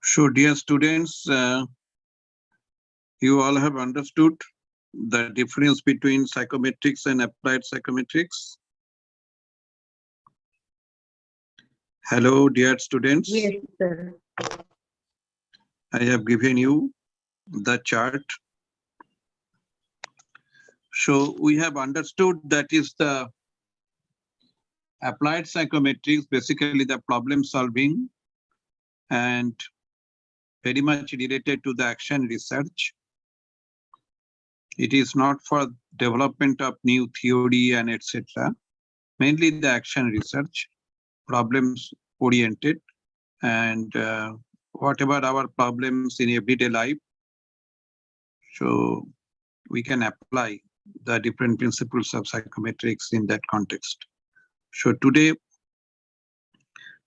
So, dear students, you all have understood the difference between psychometrics and applied psychometrics. Hello, dear students. Yes, sir. I have given you the chart. So we have understood that is the applied psychometrics, basically the problem solving and very much related to the action research. It is not for development of new theory and etc. Mainly the action research, problems oriented, and whatever our problems in everyday life. So we can apply the different principles of psychometrics in that context. So today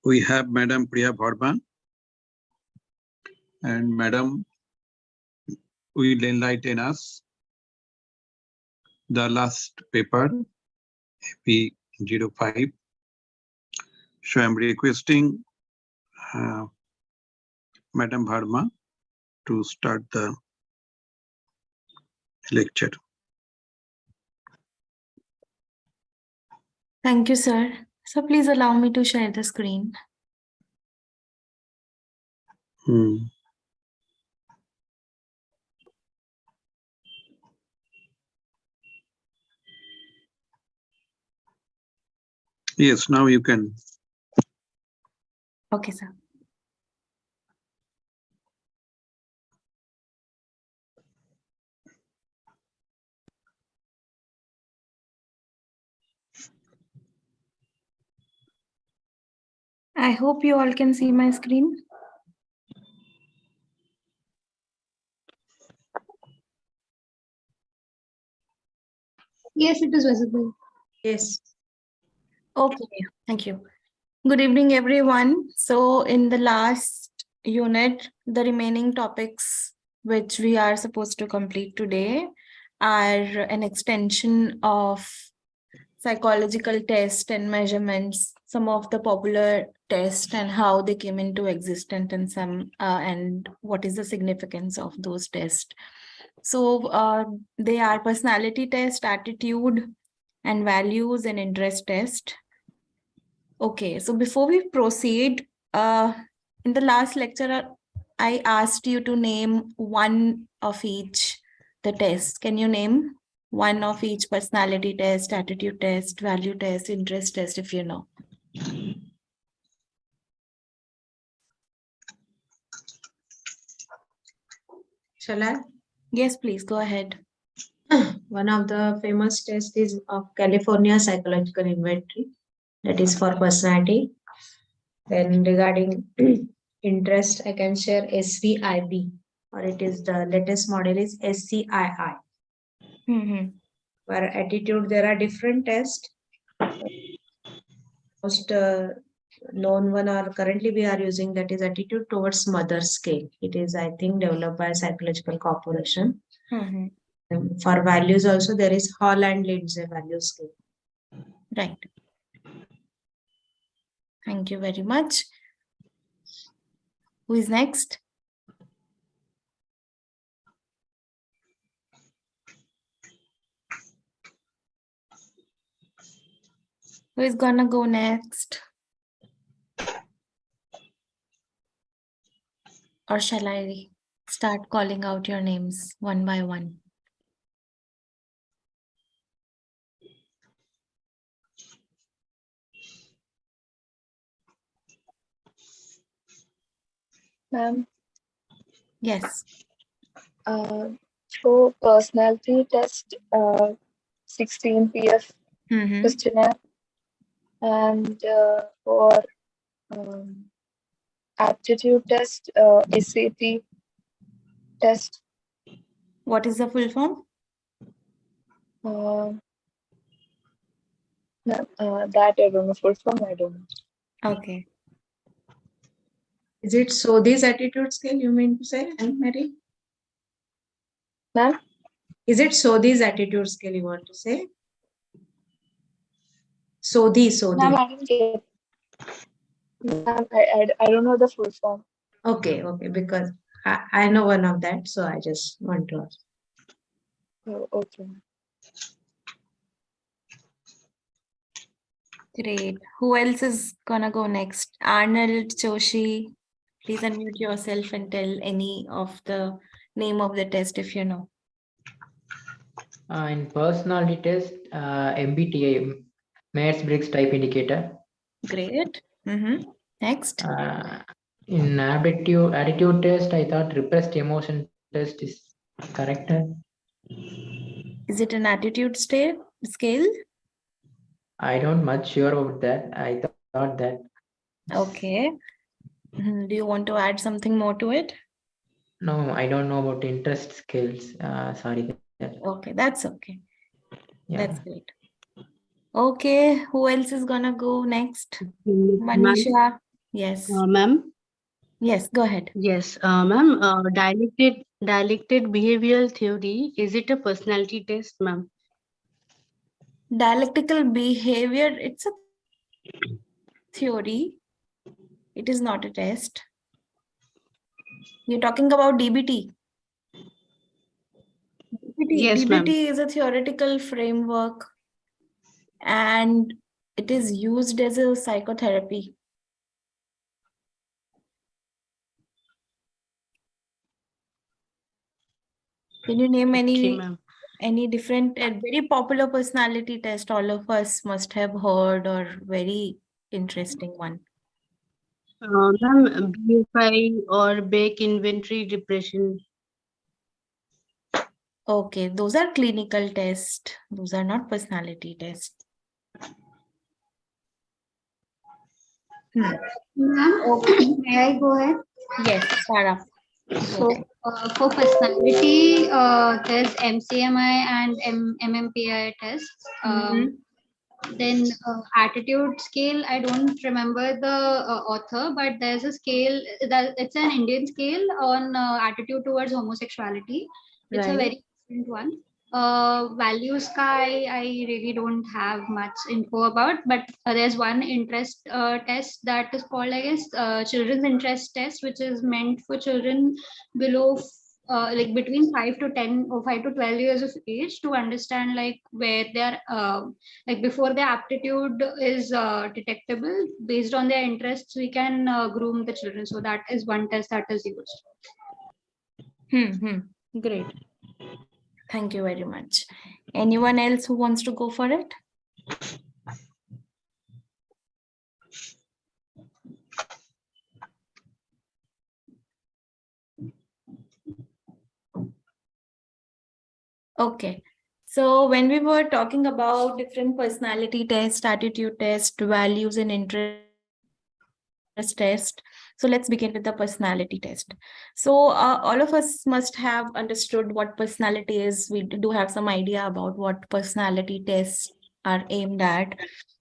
we have Madam Priya Bharma, and Madam will enlighten us the last paper, AP05. So I'm requesting Madam Bharma to start the lecture. Thank you, sir. So please allow me to share the screen. Yes, now you can. Okay, sir. I hope you all can see my screen. Yes, it is visible. Yes. Okay, thank you. Good evening, everyone. So in the last unit, the remaining topics which we are supposed to complete today are an extension of psychological tests and measurements, some of the popular tests and how they came into existence, and some and what is the significance of those tests. So they are personality test, attitude, and values and interest test. Okay, so before we proceed, in the last lecture, I asked you to name one of each the tests. Can you name one of each personality test, attitude test, value test, interest test, if you know? Shall I? Yes, please go ahead. One of the famous tests is of California Psychological Inventory, that is for personality. Then regarding interest, I can share SVIB, or it is the latest model is SCII. For attitude, there are different tests. Most known one or currently we are using, that is attitude towards mother scale. It is, I think, developed by Psychological Corporation. For values also, there is Hall and Lindsay value scale. Right. Thank you very much. Who is next? Who is gonna go next? Or shall I start calling out your names one by one? Ma'am, Yes. so personality test 16 PF questionnaire, and for aptitude test SAT test. What is the full form? That I don't know. Full form I don't know. Okay. Is it so this attitude scale you mean to say, Anne-Marie? Ma'am? Is it so this attitude scale you want to say? So Ma'am, I didn't get. Ma'am, I don't know the full form. Okay, because I know one of that, so I just want to ask. Oh, okay. Great. Who else is gonna go next? Arnold, Joshi, please unmute yourself and tell any of the name of the test if you know. In personality test, MBTI, Myers-Briggs Type Indicator. Great. Next. In attitude test, I thought repressed emotion test is correct. Is it an attitude scale? I don't much sure about that. I thought that. Okay. Do you want to add something more to it? No, I don't know about interest skills. Sorry. Okay, that's okay. Yeah. That's great. Okay, who else is gonna go next? Ma'am, Manisha. Yes. ma'am, Yes, go ahead. yes, ma'am, dialectic behavioral theory, is it a personality test, ma'am? Dialectical behavior, it's a theory. It is not a test. You're talking about DBT. Yes, ma'am. DBT is a theoretical framework and it is used as a psychotherapy. Can you name Okay, ma'am. any different very popular personality test all of us must have heard or very interesting one? Ma'am, BFI or Bake Inventory Depression. Okay, those are clinical tests. Those are not personality tests. Ma'am, Okay. may I go ahead? Yes, Sarah. So, for personality, there's MCMI and MMPI tests. Then attitude scale, I don't remember the author, but there's a scale that it's an Indian scale on attitude towards homosexuality. It's a Right. very different one. Value sky, I really don't have much info about, but there's one interest test that is called, I guess, children's interest test, which is meant for children below like between 5 to 10 or 5 to 12 years of age, to understand like where they're like before their aptitude is detectable. Based on their interests, we can groom the children. So that is one test that is used. Great. Thank you very much. Anyone else who wants to go for it? Okay. So when we were talking about different personality tests, attitude test, values and interest test, so let's begin with the personality test. So all of us must have understood what personality is. We do have some idea about what personality tests are aimed at.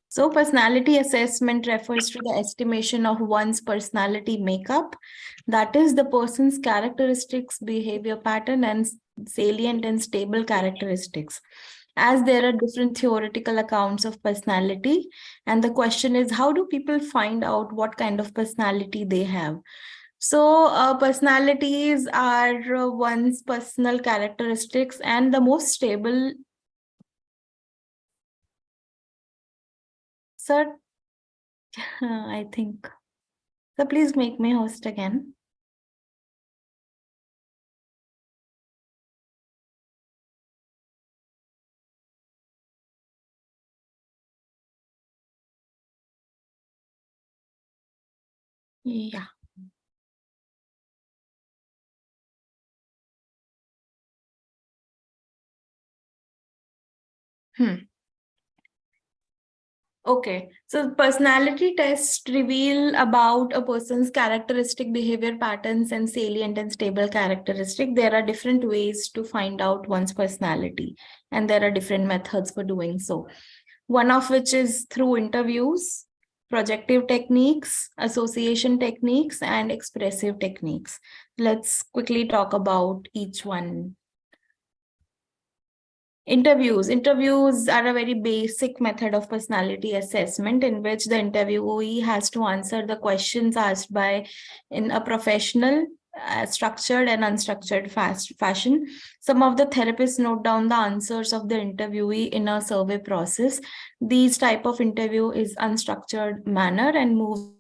So personality assessment refers to the estimation of one's personality makeup, that is the person's characteristics, behavior pattern, and salient and stable characteristics. As there are different theoretical accounts of personality, and the question is, how do people find out what kind of personality they have? So personalities are one's personal characteristics, and the most stable. Sir, I think. So please make me host again. Yeah. Okay, so personality tests reveal about a person's characteristic, behavior patterns, and salient and stable characteristic. There are different ways to find out one's personality, and there are different methods for doing so. One of which is through interviews, projective techniques, association techniques, and expressive techniques. Let's quickly talk about each one. Interviews. Interviews are a very basic method of personality assessment in which the interviewee has to answer the questions asked in a professional, structured and unstructured fashion. Some of the therapists note down the answers of the interviewee in a survey process. These type of interview is unstructured manner and moves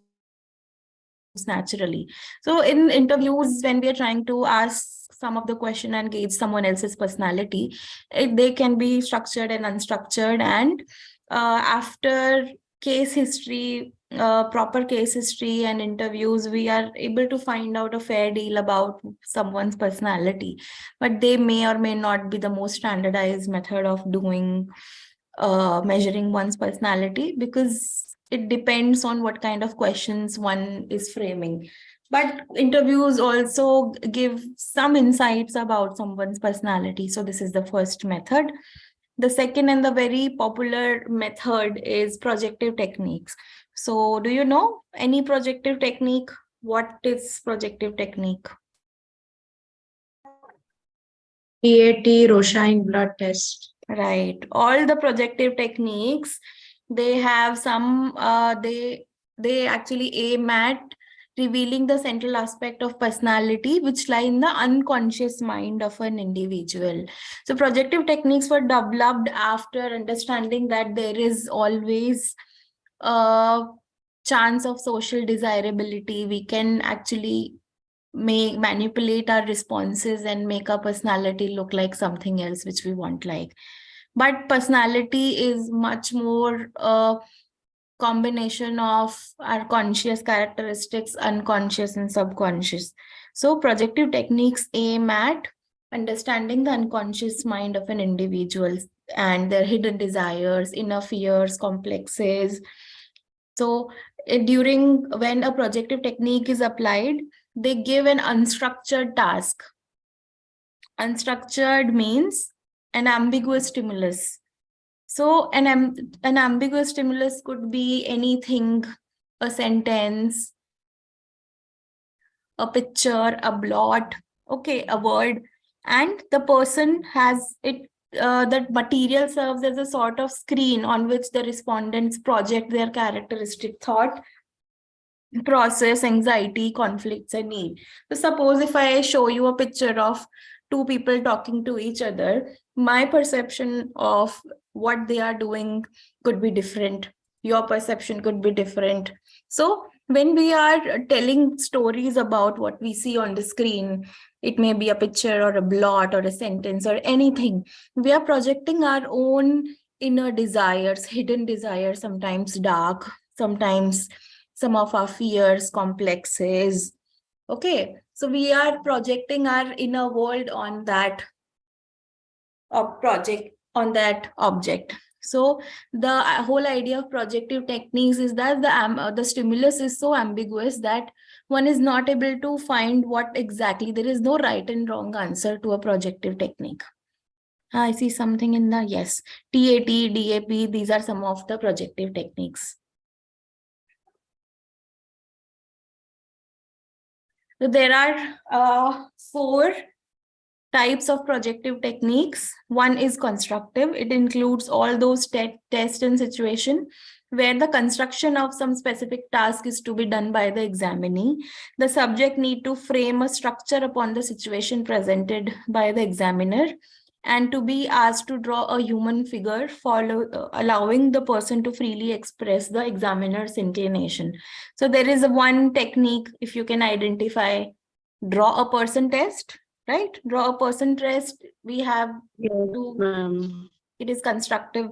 naturally. So in interviews, when we are trying to ask some of the question and gauge someone else's personality, they can be structured and unstructured, and after case history, proper case history and interviews, we are able to find out a fair deal about someone's personality. But they may or may not be the most standardized method of doing measuring one's personality, because it depends on what kind of questions one is framing. But interviews also give some insights about someone's personality. So this is the first method. The second and the very popular method is projective techniques. So do you know any projective technique? What is projective technique? TAT, Rorschach blood test. Right. All the projective techniques, they have some, they actually aim at revealing the central aspect of personality which lie in the unconscious mind of an individual. So projective techniques were developed after understanding that there is always a chance of social desirability. We can actually manipulate our responses and make our personality look like something else which we want like. But personality is much more a combination of our conscious characteristics, unconscious and subconscious. So projective techniques aim at understanding the unconscious mind of an individual and their hidden desires, inner fears, complexes. So when a projective technique is applied, they give an unstructured task. Unstructured means an ambiguous stimulus. So an ambiguous stimulus could be anything, a sentence, a picture, a blot, okay, a word, and the person has it. That material serves as a sort of screen on which the respondents project their characteristic thought, process, anxiety, conflicts, and need. So suppose if I show you a picture of two people talking to each other, my perception of what they are doing could be different. Your perception could be different. So when we are telling stories about what we see on the screen, it may be a picture or a blot or a sentence or anything, we are projecting our own inner desires, hidden desires, sometimes dark, sometimes some of our fears, complexes. Okay, so we are projecting our inner world on that object. So the whole idea of projective techniques is that the stimulus is so ambiguous that one is not able to find what exactly. There is no right and wrong answer to a projective technique. I see something in the yes. TAT, DAP, these are some of the projective techniques. So there are 4 types of projective techniques. One is constructive. It includes all those tests and situation where the construction of some specific task is to be done by the examinee. The subject need to frame a structure upon the situation presented by the examiner and to be asked to draw a human figure, allowing the person to freely express the examiner's inclination. So there is one technique, if you can identify, draw a person test, right? Draw a person test, we have it is constructive,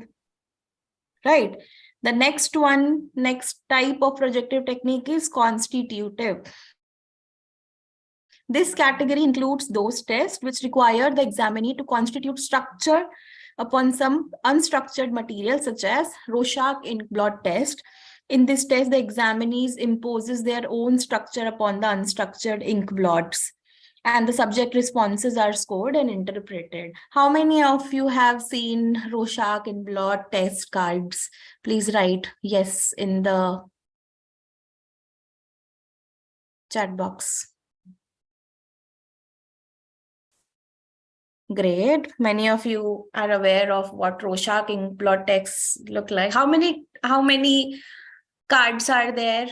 right? The next type of projective technique is constitutive. This category includes those tests which require the examinee to constitute structure upon some unstructured material, such as Rorschach ink blot test. In this test, the examinees imposes their own structure upon the unstructured ink blots, and the subject responses are scored and interpreted. How many of you have seen Rorschach ink blot test cards? Please write yes in the chat box. Great. Many of you are aware of what Rorschach ink blot texts look like. How many cards are there,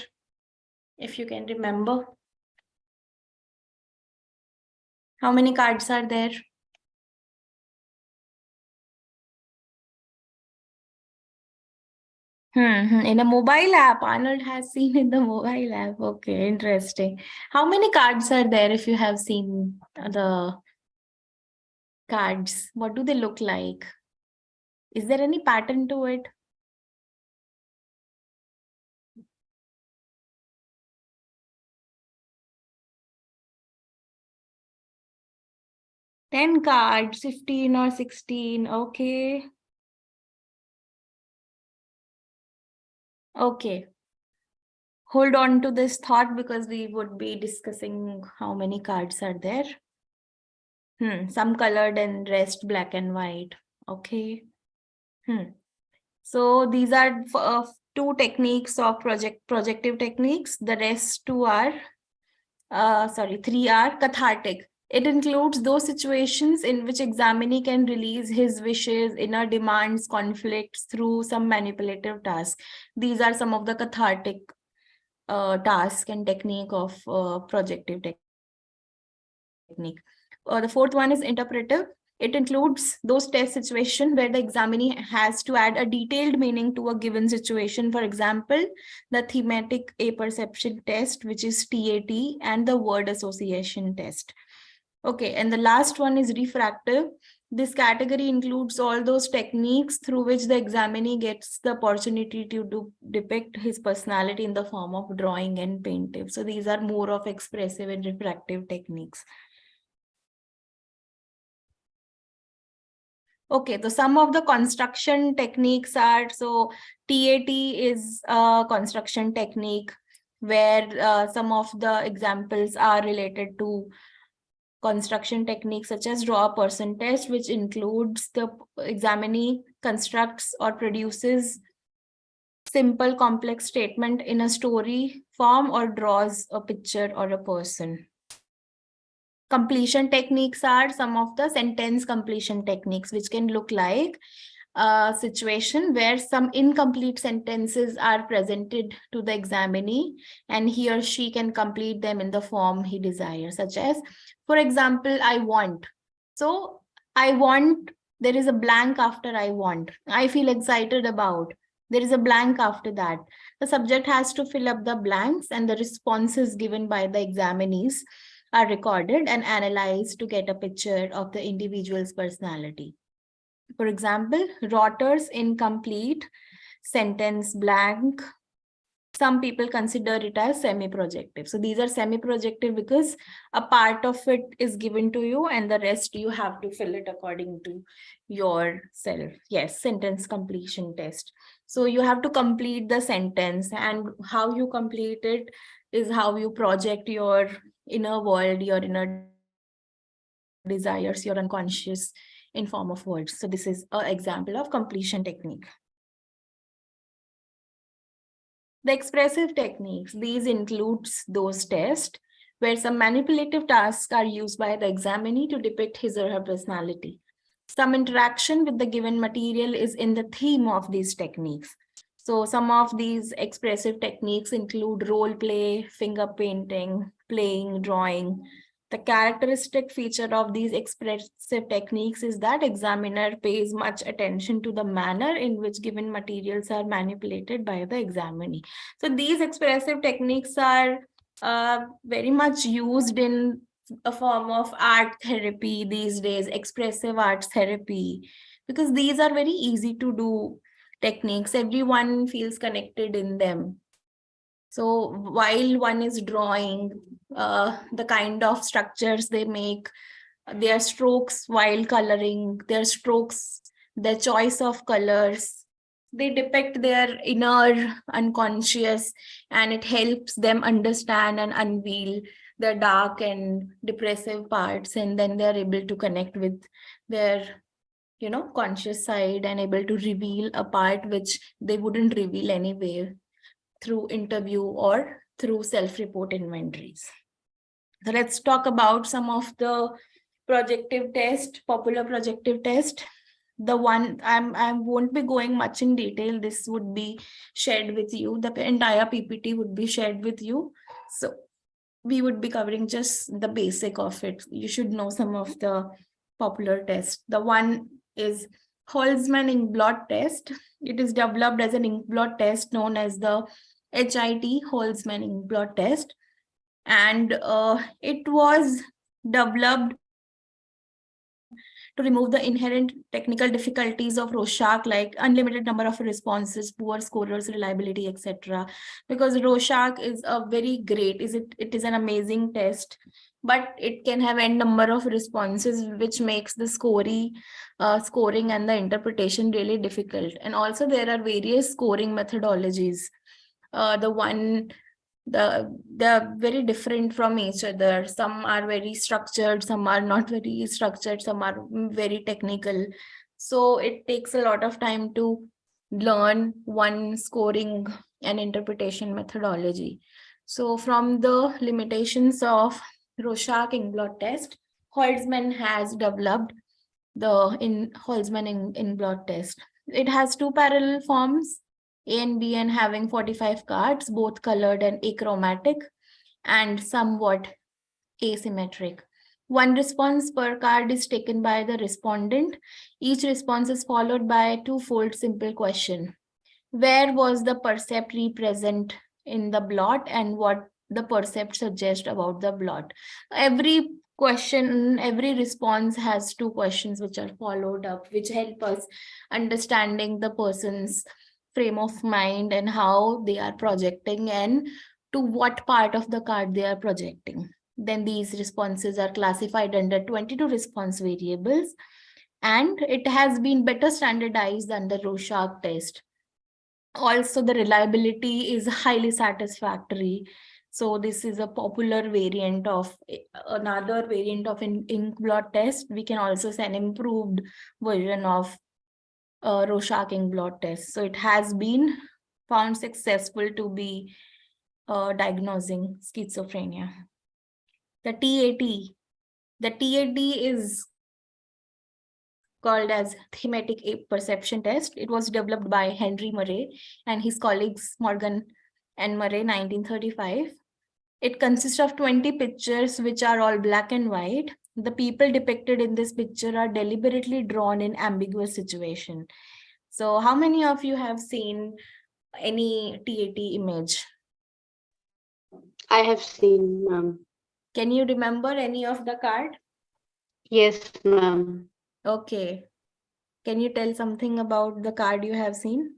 if you can remember? How many cards are there? In a mobile app, Arnold has seen in the mobile app. Okay, interesting. How many cards are there if you have seen the cards? What do they look like? Is there any pattern to it? Ten cards, 15 or 16. Okay. Okay. Hold on to this thought because we would be discussing how many cards are there. Some colored and rest black and white. Okay. So these are two techniques of projective techniques. The rest two are, three are cathartic. It includes those situations in which examinee can release his wishes, inner demands, conflicts through some manipulative task. These are some of the cathartic task and technique of projective technique. The fourth one is interpretive. It includes those test situations where the examinee has to add a detailed meaning to a given situation. For example, the thematic apperception test, which is TAT, and the word association test. Okay, and the last one is refractive. This category includes all those techniques through which the examinee gets the opportunity to depict his personality in the form of drawing and painting. So these are more of expressive and refractive techniques. Okay, so some of the construction techniques are, so TAT is a construction technique where some of the examples are related to construction techniques such as draw a person test, which includes the examinee constructs or produces simple complex statement in a story form or draws a picture or a person. Completion techniques are some of the sentence completion techniques, which can look like a situation where some incomplete sentences are presented to the examinee and he or she can complete them in the form he desires, such as, for example, I want. So I want, there is a blank after I want. I feel excited about. There is a blank after that. The subject has to fill up the blanks and the responses given by the examinees are recorded and analyzed to get a picture of the individual's personality. For example, Rotter's incomplete, sentence blank. Some people consider it as semi-projective. So these are semi-projective because a part of it is given to you and the rest you have to fill it according to yourself. Yes, sentence completion test. So you have to complete the sentence, and how you complete it is how you project your inner world, your inner desires, your unconscious in form of words. So this is an example of completion technique. The expressive techniques, these includes those tests where some manipulative tasks are used by the examinee to depict his or her personality. Some interaction with the given material is in the theme of these techniques. So some of these expressive techniques include role play, finger painting, playing, drawing. The characteristic feature of these expressive techniques is that examiner pays much attention to the manner in which given materials are manipulated by the examinee. So these expressive techniques are very much used in a form of art therapy these days, expressive arts therapy, because these are very easy to do techniques. Everyone feels connected in them. So while one is drawing, the kind of structures they make, their strokes while coloring, their strokes, their choice of colors, they depict their inner unconscious, and it helps them understand and unveil the dark and depressive parts, and then they're able to connect with their conscious side and able to reveal a part which they wouldn't reveal anyway through interview or through self-report inventories. So let's talk about some of the projective test, popular projective test. The one I won't be going much in detail. This would be shared with you. The entire PPT would be shared with you. So we would be covering just the basic of it. You should know some of the popular tests. The one is Holzman ink blot test. It is developed as an ink blot test known as the HIT Holzman ink blot test. And it was developed to remove the inherent technical difficulties of Rorschach, like unlimited number of responses, poor scorers, reliability, etc. Because Rorschach is a very great, it is an amazing test, but it can have n number of responses, which makes the scoring and the interpretation really difficult. And also there are various scoring methodologies. They're very different from each other. Some are very structured, some are not very structured, some are very technical. So it takes a lot of time to learn one scoring and interpretation methodology. So from the limitations of Rorschach ink blot test, Holzman has developed the Holzman ink blot test. It has two parallel forms, A and B, and having 45 cards, both colored and achromatic and somewhat asymmetric. One response per card is taken by the respondent. Each response is followed by a two-fold simple question. Where was the percept present in the blot, and what the percept suggests about the blot? Every question, every response has two questions which are followed up, which help us understanding the person's frame of mind and how they are projecting and to what part of the card they are projecting. Then these responses are classified under 22 response variables, and it has been better standardized than the Rorschach test. Also, the reliability is highly satisfactory. So this is a popular variant of another variant of an ink blot test. We can also say an improved version of Rorschach ink blot test. So it has been found successful to be diagnosing schizophrenia. The TAT is called as thematic perception test. It was developed by Henry Murray and his colleagues Morgan and Murray, 1935. It consists of 20 pictures which are all black and white. The people depicted in this picture are deliberately drawn in ambiguous situation. So how many of you have seen any TAT image? I have seen, ma'am. Can you remember any of the card? Yes, ma'am. Okay. Can you tell something about the card you have seen?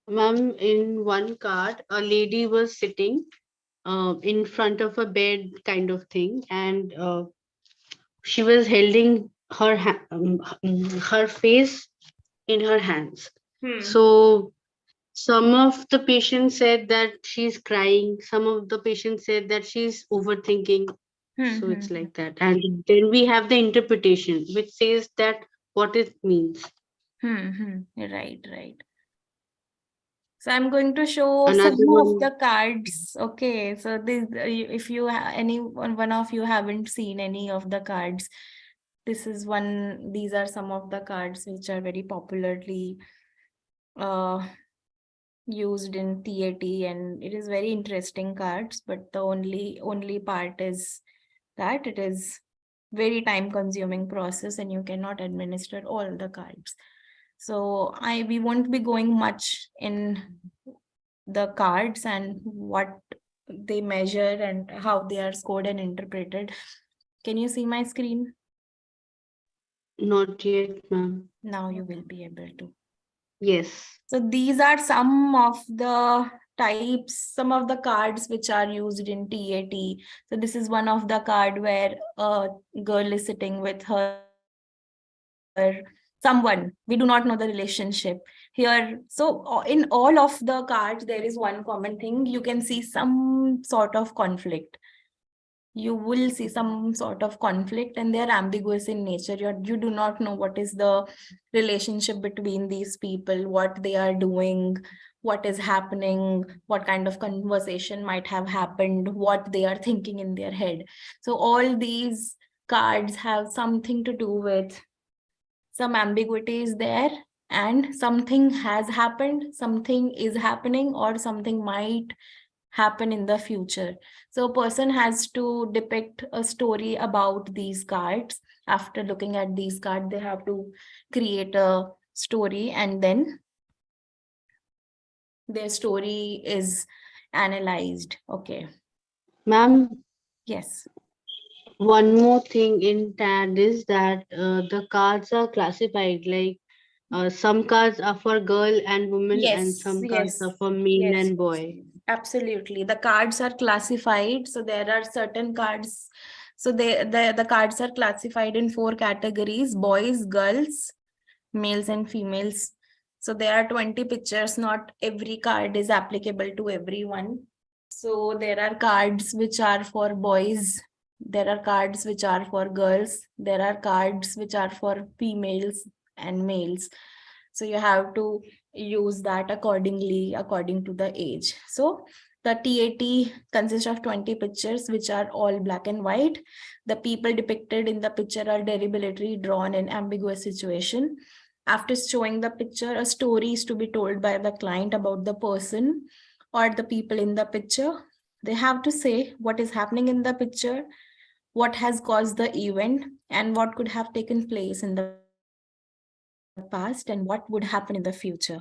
Ma'am, in one card, a lady was sitting in front of a bed kind of thing, and she was holding her face in her hands. So some of the patients said that she's crying. Some of the patients said that she's overthinking. So it's like that. And then we have the interpretation, which says that what it means. Right. So I'm going to show Another some of one. the cards. Okay, so this, if you one of you haven't seen any of the cards, this is one. These are some of the cards which are very popularly used in TAT, and it is very interesting cards. But the only part is that it is very time-consuming process, and you cannot administer all the cards. So we won't be going much in the cards and what they measure and how they are scored and interpreted. Can you see my screen? Not yet, ma'am. Now you will be able to. Yes. So these are some of the types, some of the cards which are used in TAT. So this is one of the card where a girl is sitting with her someone. We do not know the relationship here. So in all of the cards, there is one common thing. You can see some sort of conflict. You will see some sort of conflict, and they're ambiguous in nature. You do not know what is the relationship between these people, what they are doing, what is happening, what kind of conversation might have happened, what they are thinking in their head. So all these cards have something to do with some ambiguity is there, and something has happened, something is happening, or something might happen in the future. So a person has to depict a story about these cards. After looking at these cards, they have to create a story, and then their story is analyzed. Okay. Ma'am, Yes. one more thing in TAD is that the cards are classified, like some cards are for girl and woman, and some cards are for male and boy. Absolutely. The cards are classified. So there are certain cards. So the cards are classified in 4 categories: boys, girls, males, and females. So there are 20 pictures. Not every card is applicable to everyone. So there are cards which are for boys. There are cards which are for girls. There are cards which are for females and males. So you have to use that accordingly, according to the age. So the TAT consists of 20 pictures, which are all black and white. The people depicted in the picture are deliberately drawn in ambiguous situation. After showing the picture, a story is to be told by the client about the person or the people in the picture. They have to say what is happening in the picture, what has caused the event, and what could have taken place in the past and what would happen in the future.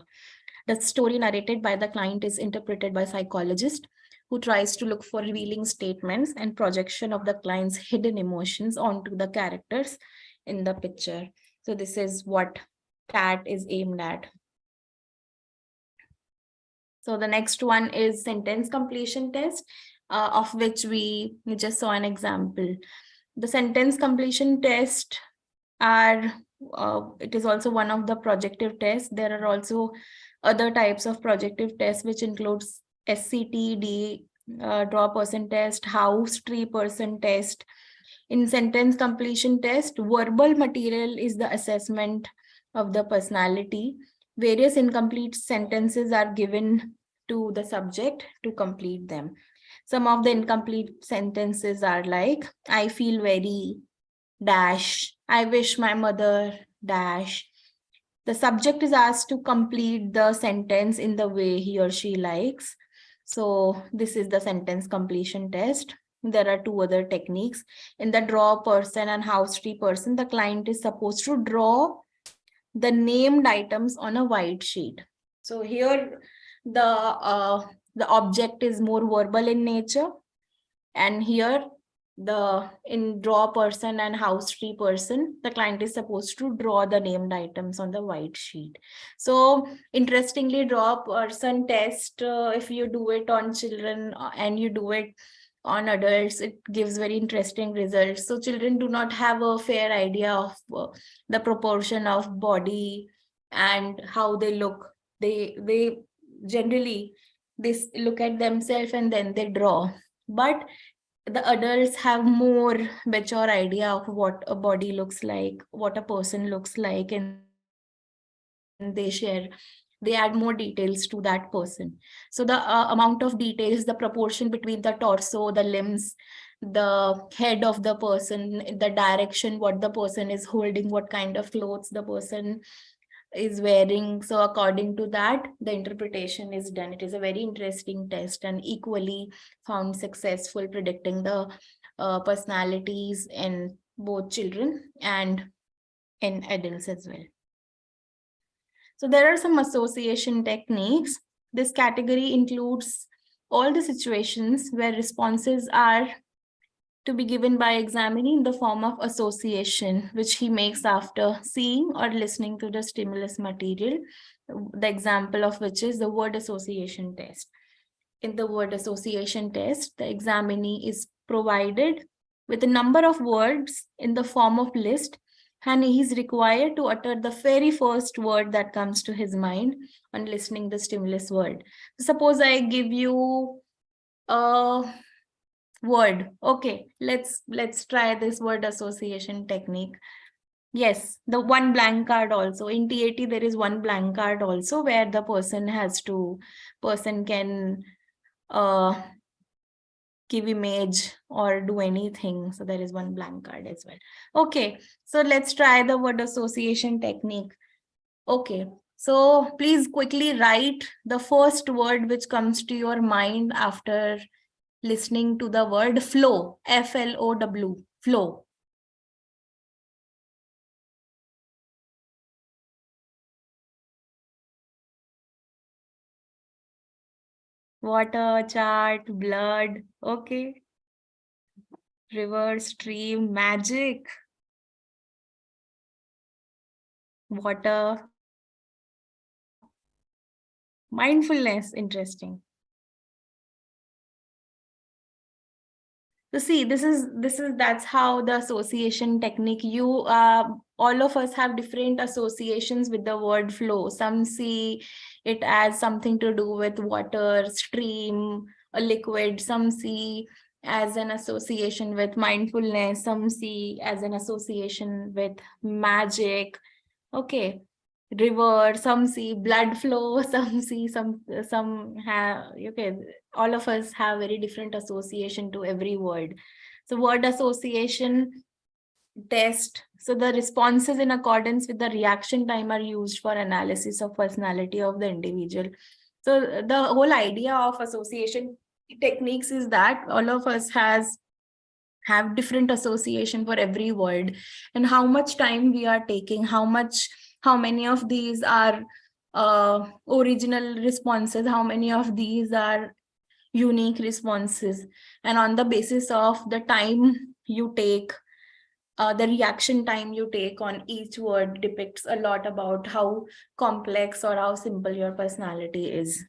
The story narrated by the client is interpreted by psychologist who tries to look for revealing statements and projection of the client's hidden emotions onto the characters in the picture. So this is what TAT is aimed at. So the next one is sentence completion test, of which we just saw an example. The sentence completion test are, it is also one of the projective tests. There are also other types of projective tests, which includes SCTD, draw person test, house tree person test. In sentence completion test, verbal material is the assessment of the personality. Various incomplete sentences are given to the subject to complete them. Some of the incomplete sentences are like, I feel very dash, I wish my mother dash. The subject is asked to complete the sentence in the way he or she likes. So this is the sentence completion test. There are 2 other techniques. In the draw person and house tree person, the client is supposed to draw the named items on a white sheet. So here the object is more verbal in nature, and here in draw person and house tree person, the client is supposed to draw the named items on the white sheet. So interestingly, draw person test, if you do it on children and you do it on adults, it gives very interesting results. So children do not have a fair idea of the proportion of body and how they look. They generally look at themselves and then they draw. But the adults have more mature idea of what a body looks like, what a person looks like, and they add more details to that person. So the amount of details, the proportion between the torso, the limbs, the head of the person, the direction, what the person is holding, what kind of clothes the person is wearing. So according to that, the interpretation is done. It is a very interesting test and equally found successful predicting the personalities in both children and in adults as well. So there are some association techniques. This category includes all the situations where responses are to be given by examinee in the form of association, which he makes after seeing or listening to the stimulus material, the example of which is the word association test. In the word association test, the examinee is provided with a number of words in the form of list, and he is required to utter the very first word that comes to his mind on listening the stimulus word. Suppose I give you a word. Okay, let's try this word association technique. Yes, the one blank card also. In TAT, there is one blank card also where the person can give image or do anything. So there is one blank card as well. Okay, so let's try the word association technique. Okay, so please quickly write the first word which comes to your mind after listening to the word flow, F-L-O-W, flow. Water, chart, blood, okay. River, stream, magic. Water. Mindfulness, interesting. So see, that's how the association technique, all of us have different associations with the word flow. Some see it as something to do with water, stream, a liquid. Some see as an association with mindfulness. Some see as an association with magic. Okay. River, some see blood flow, some see some have, okay, all of us have very different association to every word. So word association test, so the responses in accordance with the reaction time are used for analysis of personality of the individual. So the whole idea of association techniques is that all of us have different association for every word, and how much time we are taking, how many of these are original responses, how many of these are unique responses, and on the basis of the time you take, the reaction time you take on each word depicts a lot about how complex or how simple your personality is.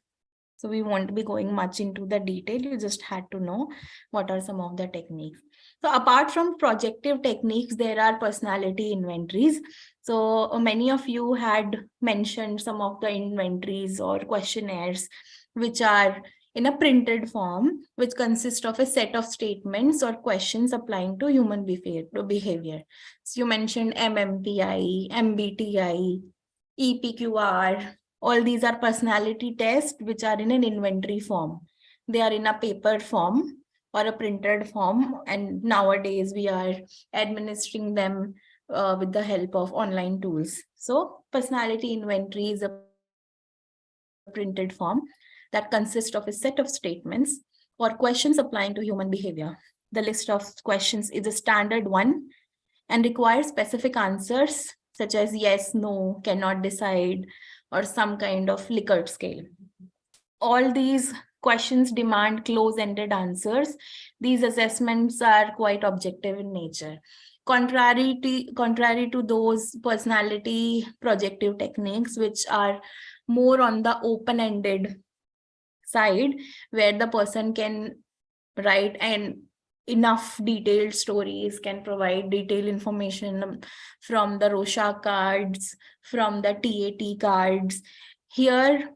So we won't be going much into the detail. You just had to know what are some of the techniques. So apart from projective techniques, there are personality inventories. So many of you had mentioned some of the inventories or questionnaires, which are in a printed form, which consist of a set of statements or questions applying to human behavior. So you mentioned MMTI, MBTI, EPQR. All these are personality tests which are in an inventory form. They are in a paper form or a printed form, and nowadays we are administering them with the help of online tools. So personality inventory is a printed form that consists of a set of statements or questions applying to human behavior. The list of questions is a standard one and requires specific answers such as yes, no, cannot decide, or some kind of Likert scale. All these questions demand close-ended answers. These assessments are quite objective in nature. Contrary to those personality projective techniques, which are more on the open-ended side, where the person can write and enough detailed stories, can provide detailed information from the Rorschach cards, from the TAT cards. Here,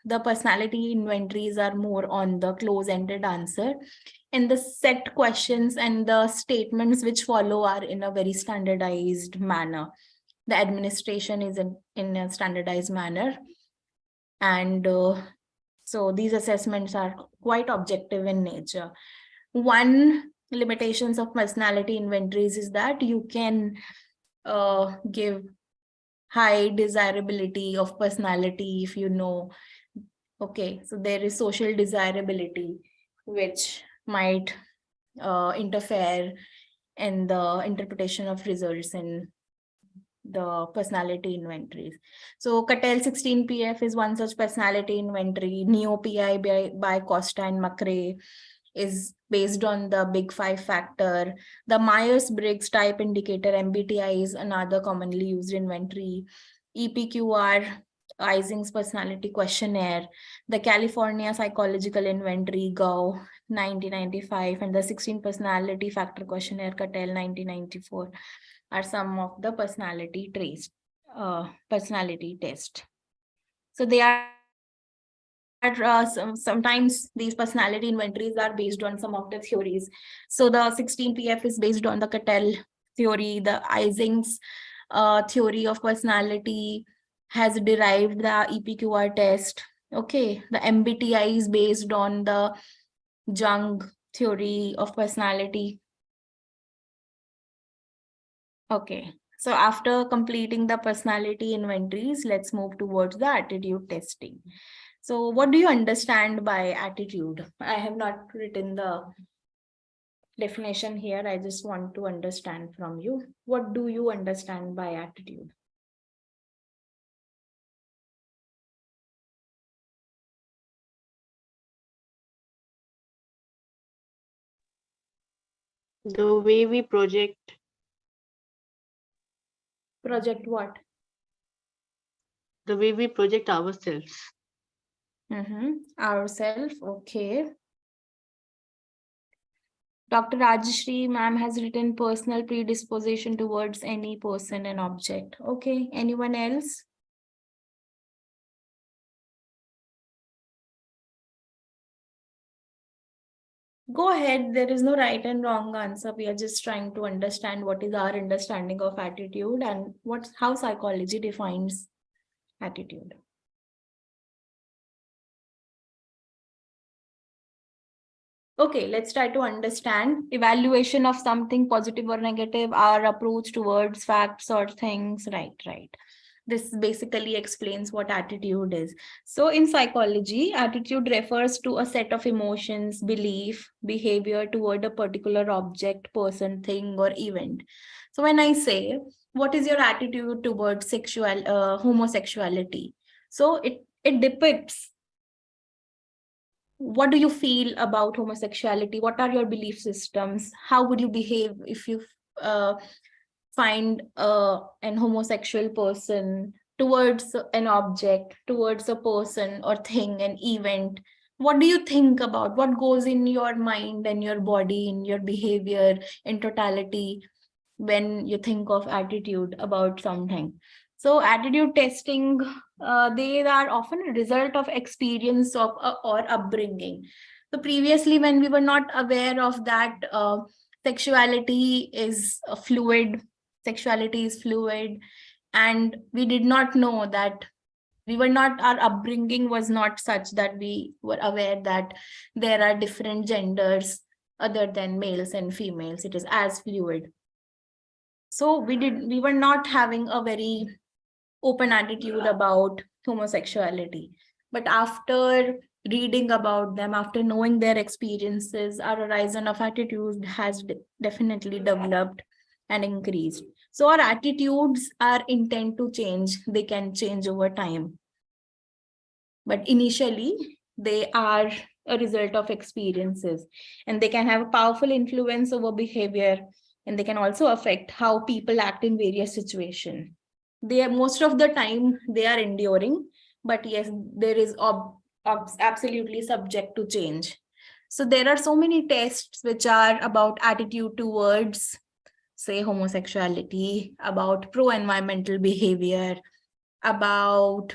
the personality inventories are more on the close-ended answer, and the set questions and the statements which follow are in a very standardized manner. The administration is in a standardized manner, and so these assessments are quite objective in nature. One limitations of personality inventories is that you can give high desirability of personality if you know. Okay, so there is social desirability, which might interfere in the interpretation of results in the personality inventories. So Cattell 16PF is one such personality inventory. Neo-PI by Costa and McRae is based on the Big Five factor. The Myers-Briggs type indicator, MBTI, is another commonly used inventory. EPQR, Ising's personality questionnaire, the California Psychological Inventory, Gao, 1995, and the 16 personality factor questionnaire, Cattell, 1994, are some of the personality test. So they are sometimes these personality inventories are based on some of the theories. So the 16PF is based on the Cattell theory. The Ising's theory of personality has derived the EPQR test. Okay, the MBTI is based on the Jung theory of personality? Okay, so after completing the personality inventories, let's move towards the attitude testing. So what do you understand by attitude? I have not written the definition here. I just want to understand from you. What do you understand by attitude? The way we project Project what? the way we project ourselves. Ourself, okay. Dr. Rajashri ma'am has written personal predisposition towards any person and object. Okay, anyone else? Go ahead, there is no right and wrong answer. We are just trying to understand what is our understanding of attitude and how psychology defines attitude. Okay, let's try to understand evaluation of something positive or negative, our approach towards facts or things. Right. This basically explains what attitude is. So in psychology, attitude refers to a set of emotions, belief, behavior toward a particular object, person, thing, or event. So when I say, what is your attitude towards homosexuality? So it depicts, what do you feel about homosexuality? What are your belief systems? How would you behave if you find an homosexual person, towards an object, towards a person or thing, an event? What do you think about? What goes in your mind and your body, in your behavior in totality when you think of attitude about something? So attitude testing, they are often a result of experience of or upbringing. So previously, when we were not aware of that, sexuality is fluid, and we did not know that our upbringing was not such that we were aware that there are different genders other than males and females. It is as fluid. So we were not having a very open attitude about homosexuality. But after reading about them, after knowing their experiences, our horizon of attitude has definitely developed and increased. So our attitudes are intent to change. They can change over time. But initially, they are a result of experiences, and they can have a powerful influence over behavior, and they can also affect how people act in various situations. They are, most of the time, they are enduring, but yes, there is absolutely subject to change. So there are so many tests which are about attitude towards, say, homosexuality, about pro-environmental behavior, about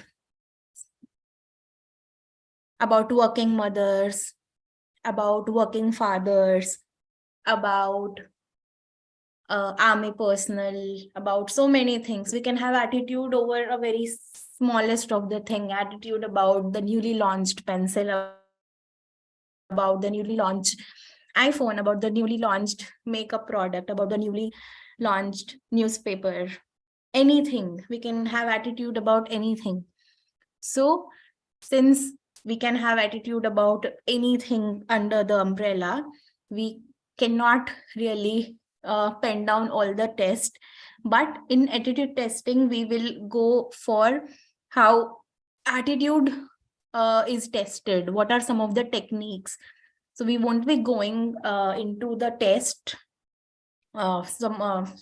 working mothers, about working fathers, about army personnel, about so many things. We can have attitude over a very smallest of the thing, attitude about the newly launched pencil, about the newly launched iPhone, about the newly launched makeup product, about the newly launched newspaper, anything. We can have attitude about anything. So since we can have attitude about anything under the umbrella, we cannot really pen down all the tests. But in attitude testing, we will go for how attitude is tested. What are some of the techniques? So we won't be going into the test,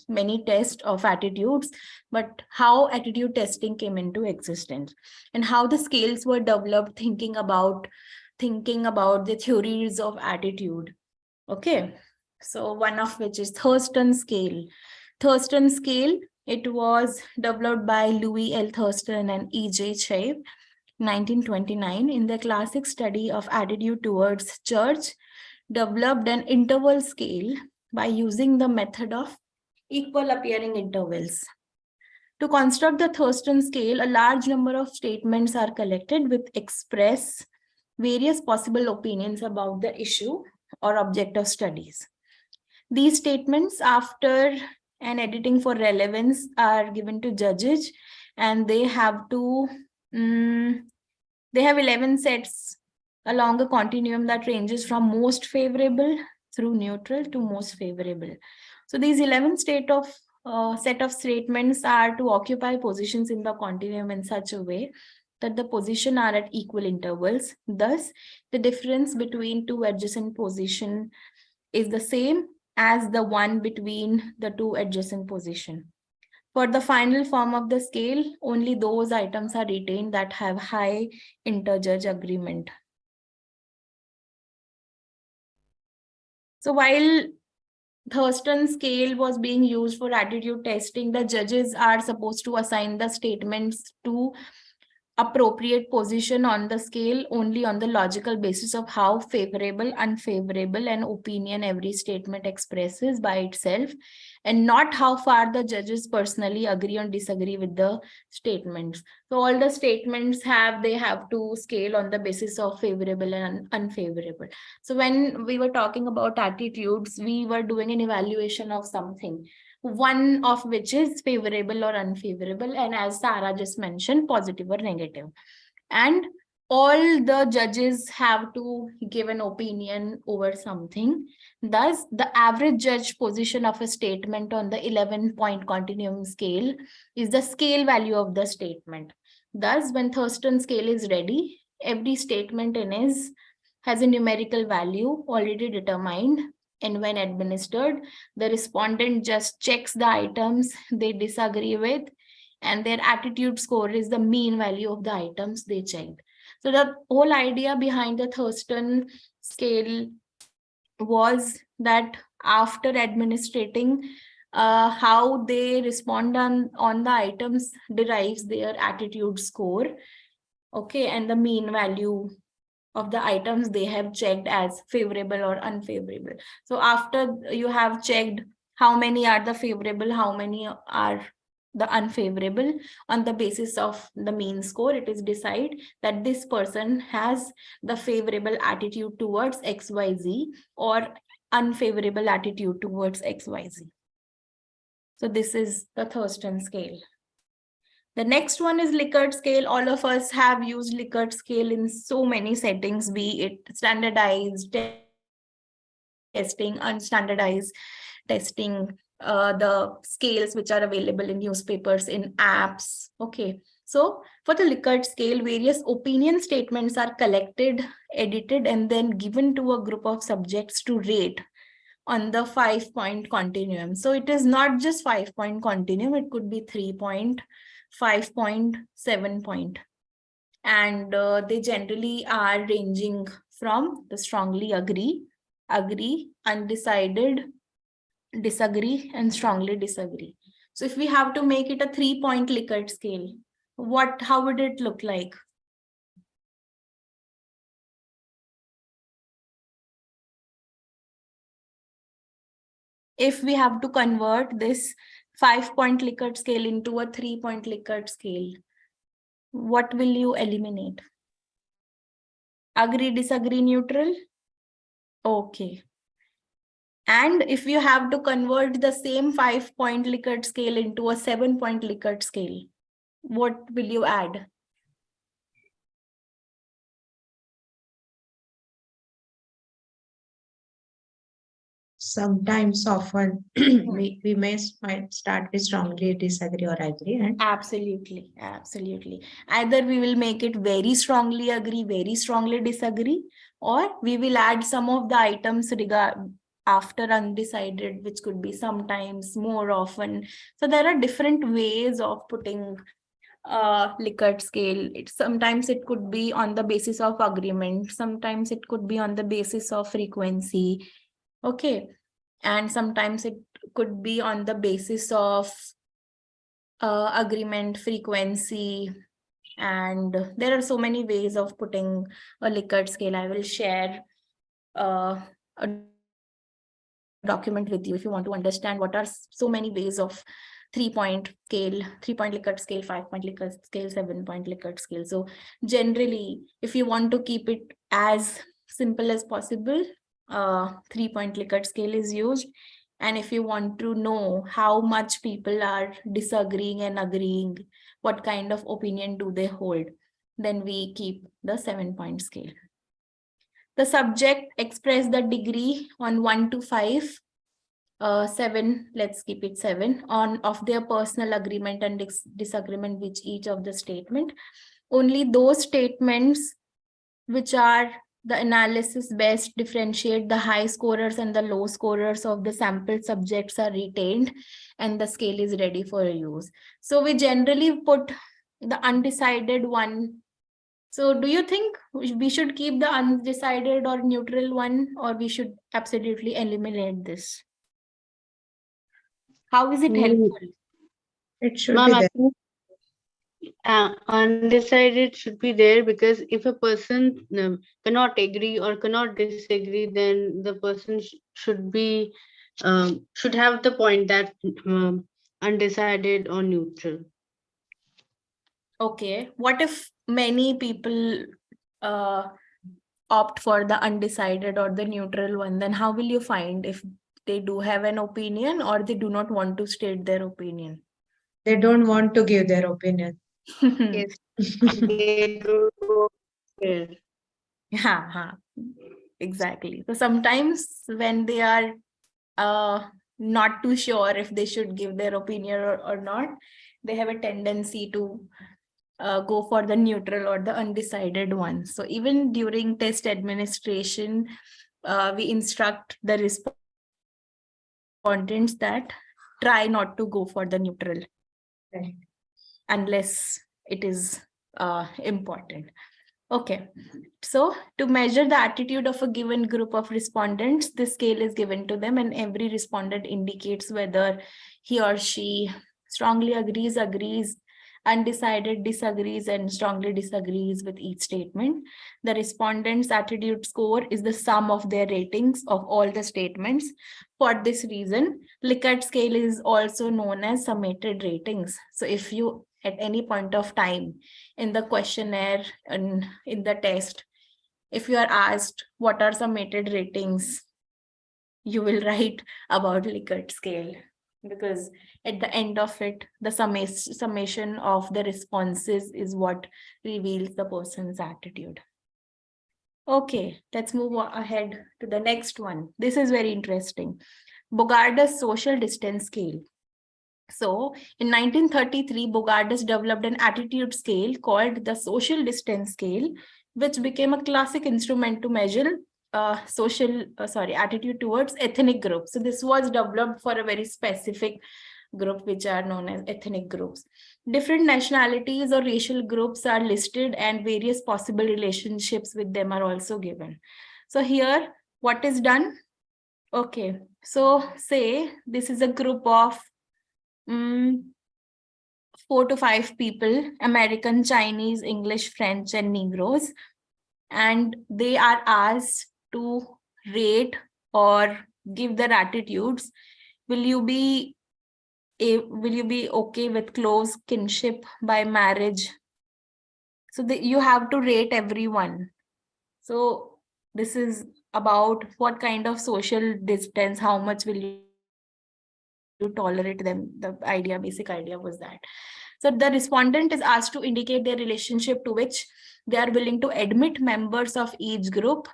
many tests of attitudes, but how attitude testing came into existence and how the scales were developed, thinking about the theories of attitude. Okay, so one of which is Thurston Scale. Thurston Scale, it was developed by Louis L. Thurston and E.J. Chave, 1929, in the classic study of attitude towards church, developed an interval scale by using the method of equal appearing intervals. To construct the Thurston scale, a large number of statements are collected which express various possible opinions about the issue or object of studies. These statements, after an editing for relevance, are given to judges, and they have to they have 11 sets along a continuum that ranges from most favorable through neutral to most favorable. So these 11 set of statements are to occupy positions in the continuum in such a way that the position are at equal intervals. Thus, the difference between two adjacent positions is the same as the one between the two adjacent positions. For the final form of the scale, only those items are retained that have high inter-judge agreement. So while Thurston scale was being used for attitude testing, the judges are supposed to assign the statements to appropriate position on the scale only on the logical basis of how favorable, unfavorable, and opinion every statement expresses by itself, and not how far the judges personally agree or disagree with the statements. So all the statements they have to scale on the basis of favorable and unfavorable. So when we were talking about attitudes, we were doing an evaluation of something, one of which is favorable or unfavorable, and as Sarah just mentioned, positive or negative. And all the judges have to give an opinion over something. Thus, the average judge position of a statement on the 11-point continuum scale is the scale value of the statement. Thus, when Thurston scale is ready, every statement in it has a numerical value already determined, and when administered, the respondent just checks the items they disagree with, and their attitude score is the mean value of the items they checked. So the whole idea behind the Thurston scale was that after administrating, how they respond on the items derives their attitude score. Okay, and the mean value of the items they have checked as favorable or unfavorable. So after you have checked how many are the favorable, how many are the unfavorable, on the basis of the mean score, it is decided that this person has the favorable attitude towards XYZ or unfavorable attitude towards XYZ. So this is the Thurston scale. The next one is Likert scale. All of us have used Likert scale in so many settings, be it standardized testing, unstandardized testing, the scales which are available in newspapers, in apps. Okay, so for the Likert scale, various opinion statements are collected, edited, and then given to a group of subjects to rate on the 5-point continuum. So it is not just 5-point continuum, it could be 3-point, 5-point, 7-point. And they generally are ranging from the strongly agree, undecided, disagree, and strongly disagree. So if we have to make it a 3-point Likert scale, how would it look like? If we have to convert this 5-point Likert scale into a 3-point Likert scale, what will you eliminate? Agree, disagree, neutral? Okay. And if you have to convert the same 5-point Likert scale into a 7-point Likert scale, what will you add? Sometimes, often, we might start with strongly disagree or agree. And Absolutely. Either we will make it very strongly agree, very strongly disagree, or we will add some of the items after undecided, which could be sometimes, more often. So there are different ways of putting Likert scale. Sometimes it could be on the basis of agreement, sometimes it could be on the basis of frequency. Okay, and sometimes it could be on the basis of agreement, frequency, and there are so many ways of putting a Likert scale. I will share a document with you if you want to understand what are so many ways of 3-point scale, 3-point Likert scale, 5-point Likert scale, 7-point Likert scale. So generally, if you want to keep it as simple as possible, 3-point Likert scale is used. And if you want to know how much people are disagreeing and agreeing, what kind of opinion do they hold, then we keep the 7-point scale. The subject express the degree on 1 to 5, 7, let's keep it 7, on of their personal agreement and disagreement with each of the statement. Only those statements which are the analysis best differentiate the high scorers and the low scorers of the sample subjects are retained, and the scale is ready for use. So we generally put the undecided one. So do you think we should keep the undecided or neutral one, or we should absolutely eliminate this? How is it helpful? It should Ma'am, be I there. think undecided should be there, because if a person cannot agree or cannot disagree, then the person should have the point that undecided or neutral. Okay, what if many people opt for the undecided or the neutral one? Then how will you find if they do have an opinion or they do not want to state their opinion? They don't want to give their opinion. Yes, they do go there. Yeah, exactly. So sometimes when they are not too sure if they should give their opinion or not, they have a tendency to go for the neutral or the undecided one. So even during test administration, we instruct the respondents that try not to go for the neutral, Right. unless it is important. Okay, so to measure the attitude of a given group of respondents, the scale is given to them, and every respondent indicates whether he or she strongly agrees, undecided, disagrees, and strongly disagrees with each statement. The respondent's attitude score is the sum of their ratings of all the statements. For this reason, Likert scale is also known as summated ratings. So if you at any point of time in the questionnaire and in the test, if you are asked what are summated ratings, you will write about Likert scale, because at the end of it, the summation of the responses is what reveals the person's attitude. Okay, let's move ahead to the next one. This is very interesting. Bogarde's social distance scale. So in 1933, Bogardus developed an attitude scale called the social distance scale, which became a classic instrument to measure attitude towards ethnic groups. So this was developed for a very specific group, which are known as ethnic groups. Different nationalities or racial groups are listed, and various possible relationships with them are also given. So here, what is done? Okay, so say this is a group of 4 to 5 people, American, Chinese, English, French, and Negroes, and they are asked to rate or give their attitudes. Will you be okay with close kinship by marriage? So you have to rate everyone. So this is about what kind of social distance, how much will you tolerate them. The basic idea was that. So the respondent is asked to indicate their relationship to which they are willing to admit members of each group.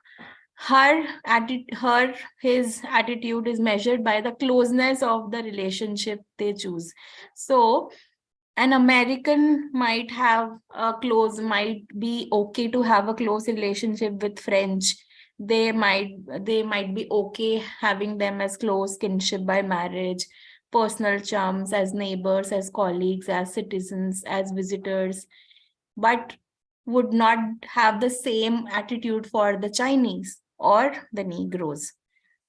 His attitude is measured by the closeness of the relationship they choose. So an American might be okay to have a close relationship with French. They might be okay having them as close kinship by marriage, personal chums, as neighbors, as colleagues, as citizens, as visitors, but would not have the same attitude for the Chinese or the Negroes.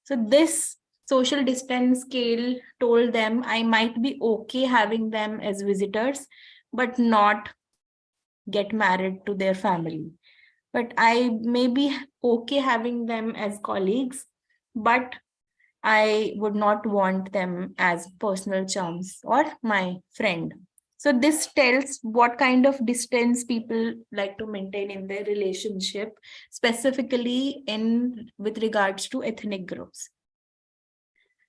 So this social distance scale told them I might be okay having them as visitors, but not get married to their family. But I may be okay having them as colleagues, but I would not want them as personal chums or my friend. So this tells what kind of distance people like to maintain in their relationship, specifically with regards to ethnic groups.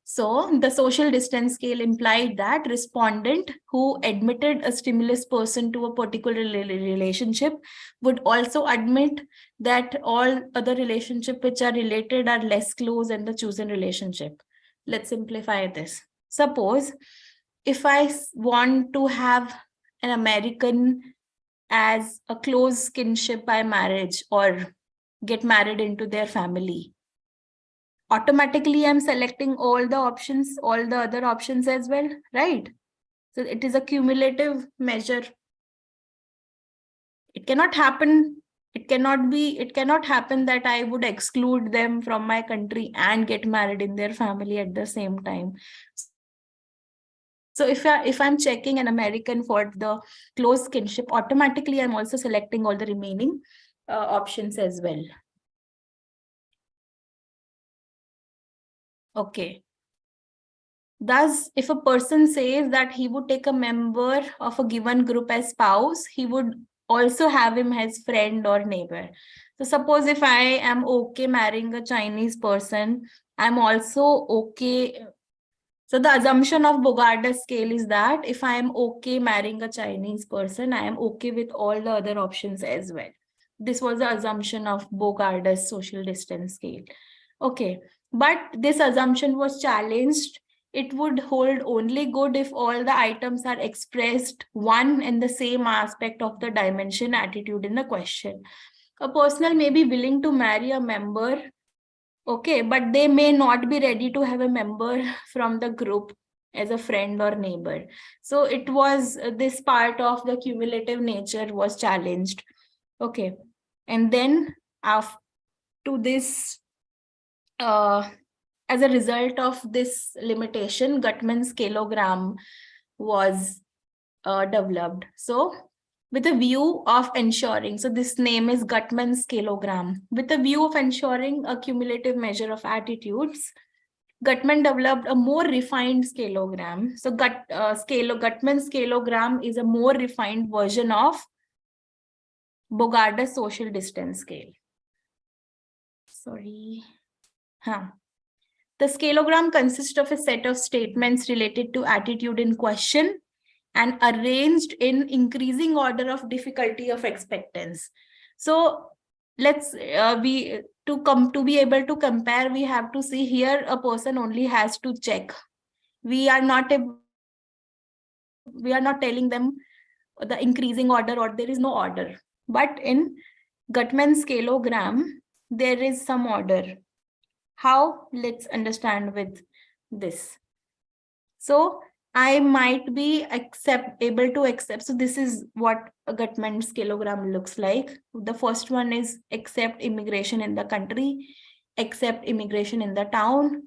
So the social distance scale implied that respondent who admitted a stimulus person to a particular relationship would also admit that all other relationships which are related are less close than the chosen relationship. Let's simplify this. Suppose if I want to have an American as a close kinship by marriage or get married into their family, automatically I'm selecting all the options, all the other options as well, right? So it is a cumulative measure. It cannot happen. It cannot happen that I would exclude them from my country and get married in their family at the same time. So if I'm checking an American for the close kinship, automatically I'm also selecting all the remaining options as well. Okay. Thus, if a person says that he would take a member of a given group as spouse, he would also have him as friend or neighbor. So suppose if I am okay marrying a Chinese person, I'm also okay. So the assumption of Bogart's scale is that if I am okay marrying a Chinese person, I am okay with all the other options as well. This was the assumption of Bogart's social distance scale. Okay, but this assumption was challenged. It would hold only good if all the items are expressed one and the same aspect of the dimension attitude in the question. A person may be willing to marry a member, okay, but they may not be ready to have a member from the group as a friend or neighbor. So it was this part of the cumulative nature was challenged. Okay, and then after this, as a result of this limitation, Gutmann's scaleogram was developed. So with a view of ensuring, so this name is Gutmann's scaleogram. With a view of ensuring a cumulative measure of attitudes, Gutmann developed a more refined scaleogram. So Gutmann's scaleogram is a more refined version of Bogart's social distance scale. Sorry. The scaleogram consists of a set of statements related to attitude in question and arranged in increasing order of difficulty of expectance. So let's to be able to compare, we have to see here a person only has to check. We are not telling them the increasing order or there is no order. But in Gutmann's scaleogram, there is some order. How? Let's understand with this. So I might be able to accept. So this is what a Gutmann's scaleogram looks like. The first one is accept immigration in the country, accept immigration in the town,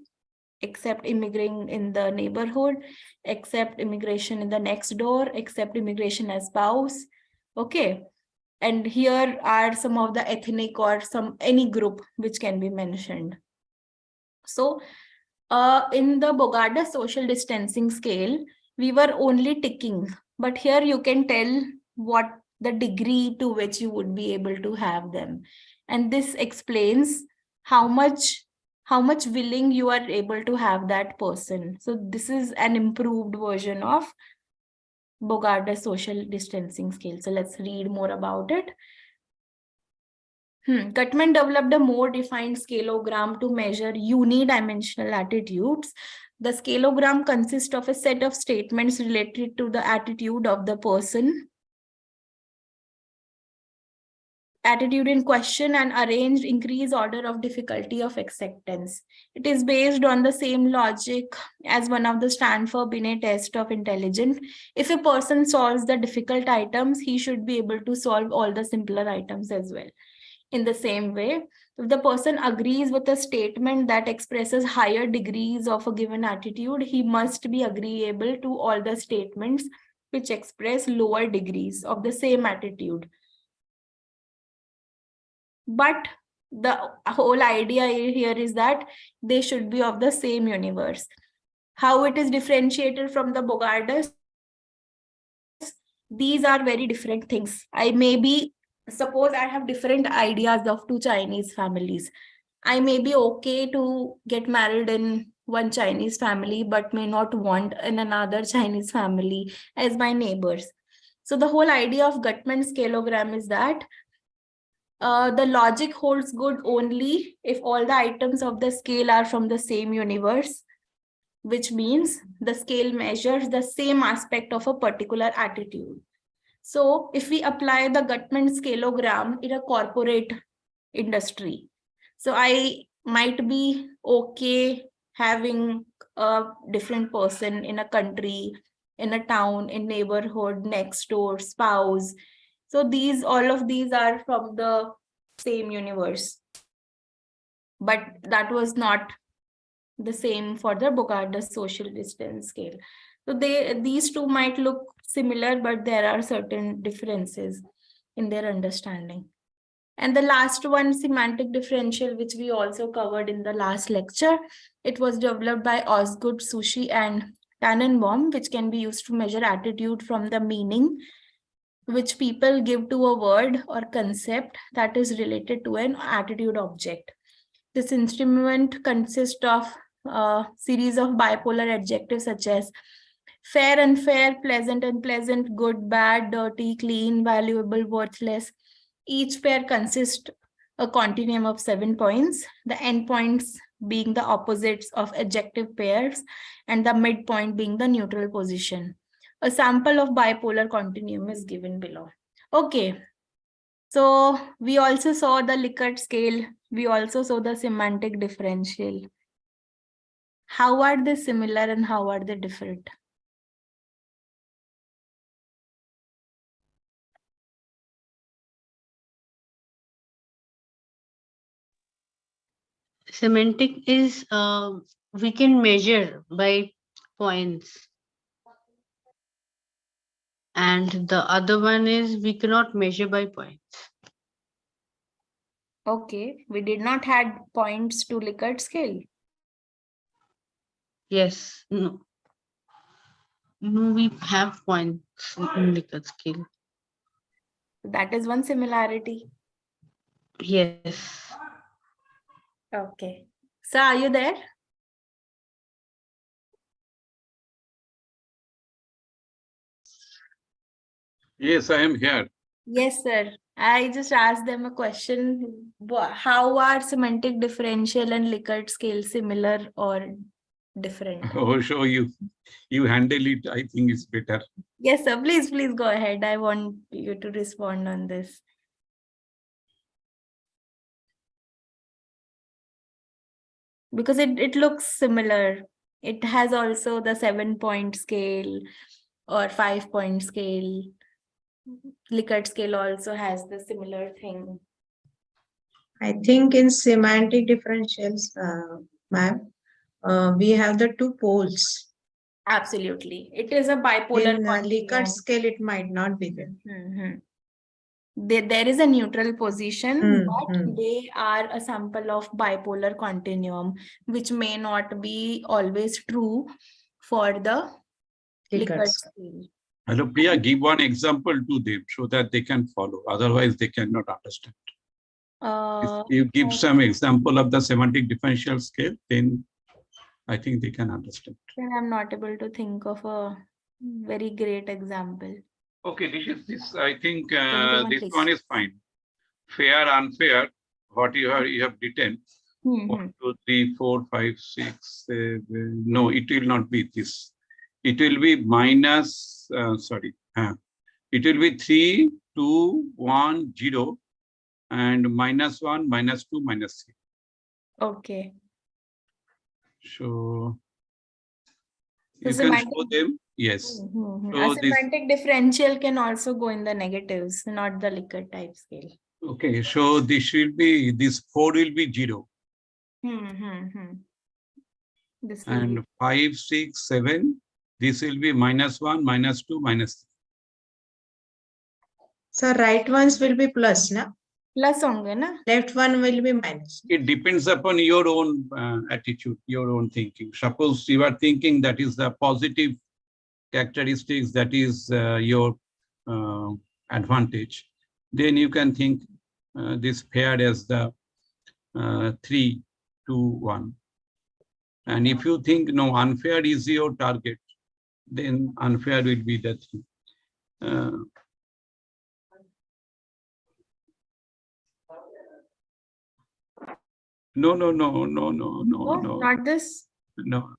accept immigrating in the neighborhood, accept immigration in the next door, accept immigration as spouse. Okay. And here are some of the ethnic or any group which can be mentioned. So in the Bogart's social distancing scale, we were only ticking, but here you can tell what the degree to which you would be able to have them. And this explains how much willing you are able to have that person. So this is an improved version of Bogart's social distancing scale. So let's read more about it. Gutmann developed a more defined scaleogram to measure unidimensional attitudes. The scaleogram consists of a set of statements related to the attitude of the person, attitude in question, and arranged increased order of difficulty of acceptance. It is based on the same logic as one of the Stanford-Binet test of intelligence. If a person solves the difficult items, he should be able to solve all the simpler items as well. In the same way, if the person agrees with a statement that expresses higher degrees of a given attitude, he must be agreeable to all the statements which express lower degrees of the same attitude. But the whole idea here is that they should be of the same universe. How it is differentiated from the Bogart's? these are very different things. Suppose I have different ideas of two Chinese families. I may be okay to get married in one Chinese family, but may not want in another Chinese family as my neighbors. So the whole idea of Gutmann scaleogram is that the logic holds good only if all the items of the scale are from the same universe, which means the scale measures the same aspect of a particular attitude. So if we apply the Gutmann scaleogram in a corporate industry, so I might be okay having a different person in a country, in a town, in neighborhood, next door, spouse. So all of these are from the same universe. But that was not the same for the Bogardus social distance scale. So these two might look similar, but there are certain differences in their understanding. And the last one, semantic differential, which we also covered in the last lecture. It was developed by Osgood, Sushi, and Tannenbaum, which can be used to measure attitude from the meaning which people give to a word or concept that is related to an attitude object. This instrument consists of a series of bipolar adjectives such as fair, unfair, pleasant, unpleasant, good, bad, dirty, clean, valuable, worthless. Each pair consists a continuum of 7 points, the endpoints being the opposites of adjective pairs and the midpoint being the neutral position. A sample of bipolar continuum is given below. Okay, so we also saw the Likert scale. We also saw the semantic differential. How are they similar and how are they different? Semantic is we can measure by points. And the other one is we cannot measure by points. Okay, we did not add points to Likert scale. Yes, no. No, we have points in Likert scale. That is one similarity. Yes. Okay. So are you there? Yes, I am here. Yes, sir. I just asked them a question. How are semantic differential and Likert scale similar or different? Oh, so you handle it. I think it's better. Yes, sir. Please go ahead. I want you to respond on this. Because it looks similar. It has also the 7-point scale or 5-point scale. Likert scale also has the similar thing. I think in semantic differentials, ma'am, we have the two poles. Absolutely. It is a bipolar In Likert continuum. scale, it might not be there. There is a neutral position, but Hmm. they are a sample of bipolar continuum, which may not be always true for the Likert scale. Hello, Priya, give one example to them so that they can follow. Otherwise, they cannot understand. If you give some example of the semantic differential scale, then I think they can understand. Then I'm not able to think of a very great example. Okay, this. I think Can you this one is fine. Fair, unfair. What you have written. 1, 2, 3, 4, 5, 6, 7. No, it will not be this. It will be minus. It will be 3, 2, 1, 0, and minus 1, minus 2, minus 3. Okay. So you can show them. Yes. A semantic differential can also go in the negatives, not the Likert type scale. Okay, so this 4 will be 0. This will And be 5, 6, 7, this will be minus 1, minus 2, minus 3. So right ones will be plus, na? plus honge na? Left one will be minus. It depends upon your own attitude, your own thinking. Suppose you are thinking that is the positive characteristics, that is your advantage, then you can think this fair as the 3, 2, 1. And if you think no, unfair is your target, then unfair will be the 3. No, Not this. no.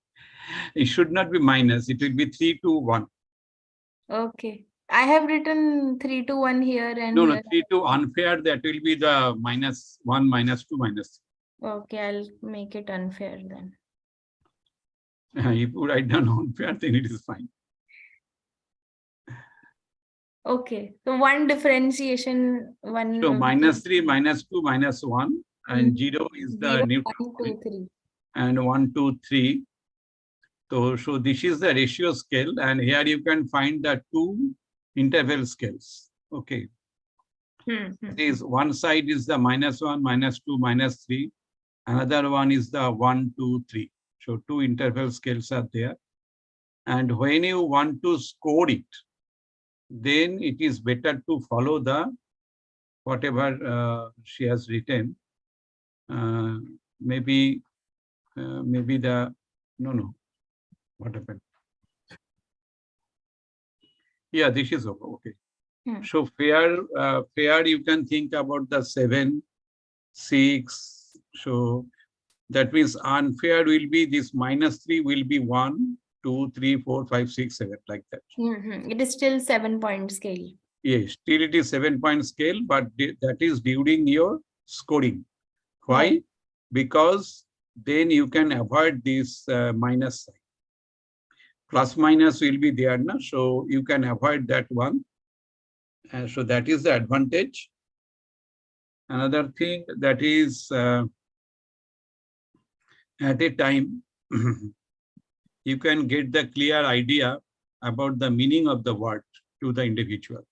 It should not be minus. It will be 3, 2, 1. Okay. I have written 3 to 1 here and No, here. 3 to unfair. That will be the -1, -2, -3. Okay, I'll make it unfair then. If you write down unfair, then it is fine. Okay, so one differentiation, one. So -3, -2, -1, and 0 is the 0, neutral 1, 2, 3. and 1, 2, 3. So this is the ratio scale, and here you can find the 2 interval scales. Okay. This one side is the -1, -2, -3. Another one is the 1, 2, 3. So 2 interval scales are there. And when you want to score it, then it is better to follow the whatever she has written. Maybe the no. What happened? Yeah, this is okay. So fair, you can think about the 7, 6. So that means unfair will be this -3 will be 1, 2, 3, 4, 5, 6, 7, like that. It is still 7-point scale. Yes, still it is 7-point scale, but that is during your scoring. Why? Right. Because then you can avoid this minus sign. Plus minus will be there, no? So you can avoid that one. And so that is the advantage. Another thing that is at a time, you can get the clear idea about the meaning of the word to the individual.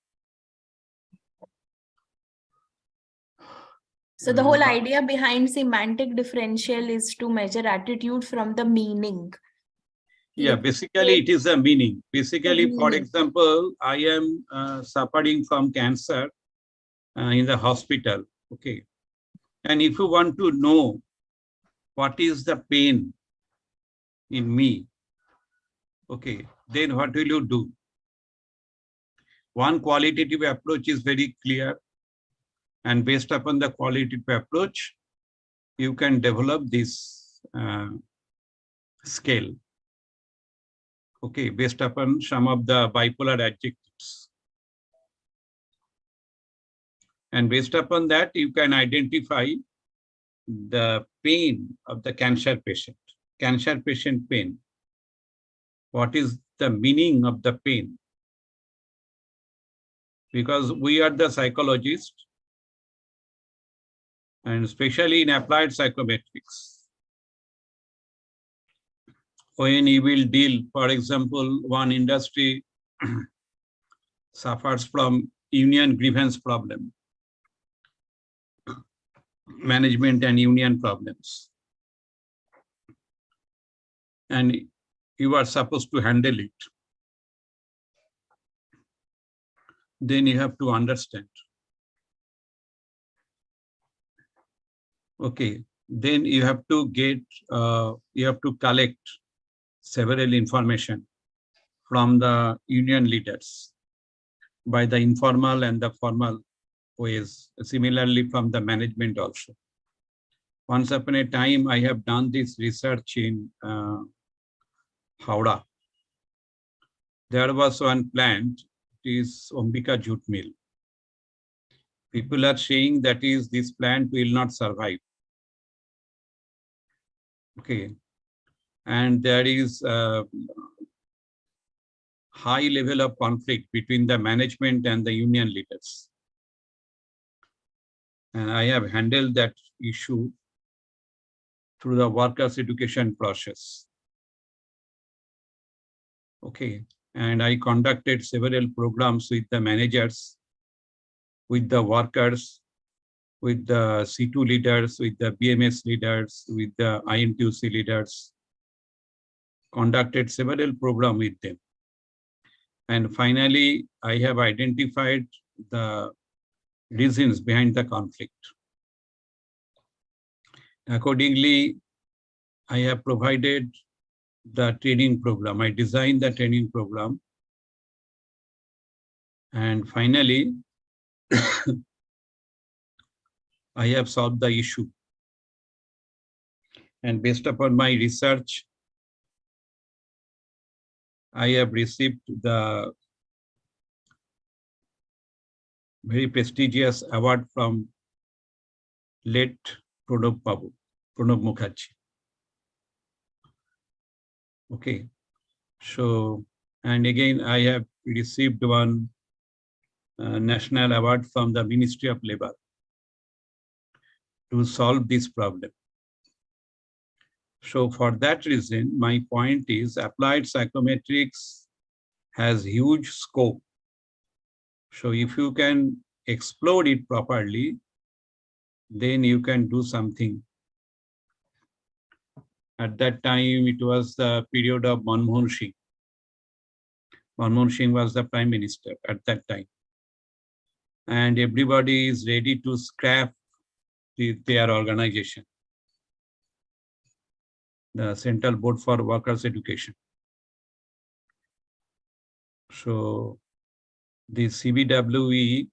So the whole idea behind semantic differential is to measure attitude from the meaning. Yeah, basically it is a meaning. Basically, for example, I am suffering from cancer in the hospital. Okay. And if you want to know what is the pain in me, okay, then what will you do? One qualitative approach is very clear. And based upon the qualitative approach, you can develop this scale. Okay, based upon some of the bipolar adjectives. And based upon that, you can identify the pain of the cancer patient pain. What is the meaning of the pain? Because we are the psychologists, and especially in applied psychometrics. When you will deal, for example, one industry suffers from union grievance problem, management and union problems. And you are supposed to handle it. Then you have to understand. Okay, then you have to get, you have to collect several information from the union leaders by the informal and the formal ways, similarly from the management also. Once upon a time, I have done this research in Howrah. There was one plant, it is Ombika Jute Mill. People are saying that is this plant will not survive. Okay. And there is a high level of conflict between the management and the union leaders. And I have handled that issue through the workers' education process. Okay. And I conducted several programs with the managers, with the workers, with the C2 leaders, with the BMS leaders, with the INTUC leaders. Conducted several programs with them. And finally, I have identified the reasons behind the conflict. Accordingly, I have provided the training program. I designed the training program. And finally, I have solved the issue. And based upon my research, I have received the very prestigious award from late Pranab Mukherjee. Okay. So, and again, I have received one national award from the Ministry of Labor to solve this problem. So for that reason, my point is applied psychometrics has huge scope. So if you can explore it properly, then you can do something. At that time, it was the period of Manmohan Singh. Manmohan Singh was the Prime Minister at that time. And everybody is ready to scrap their organization, the Central Board for Workers' Education. So the CBWE,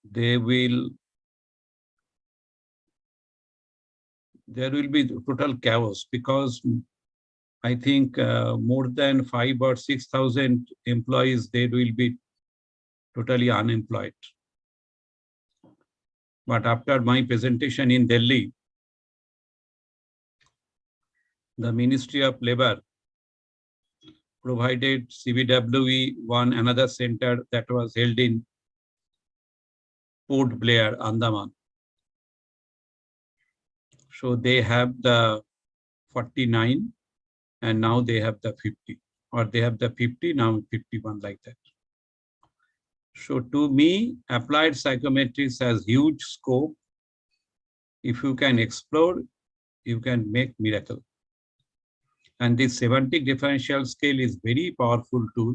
there will be total chaos because I think more than 5,000 or 6,000 employees, they will be totally unemployed. But after my presentation in Delhi, the Ministry of Labor provided CBWE another center that was held in Port Blair, Andaman. So they have the 49 and now they have the 50, or they have the 50, now 51, like that. So to me, applied psychometrics has huge scope. If you can explore, you can make miracle. And this semantic differential scale is very powerful tool.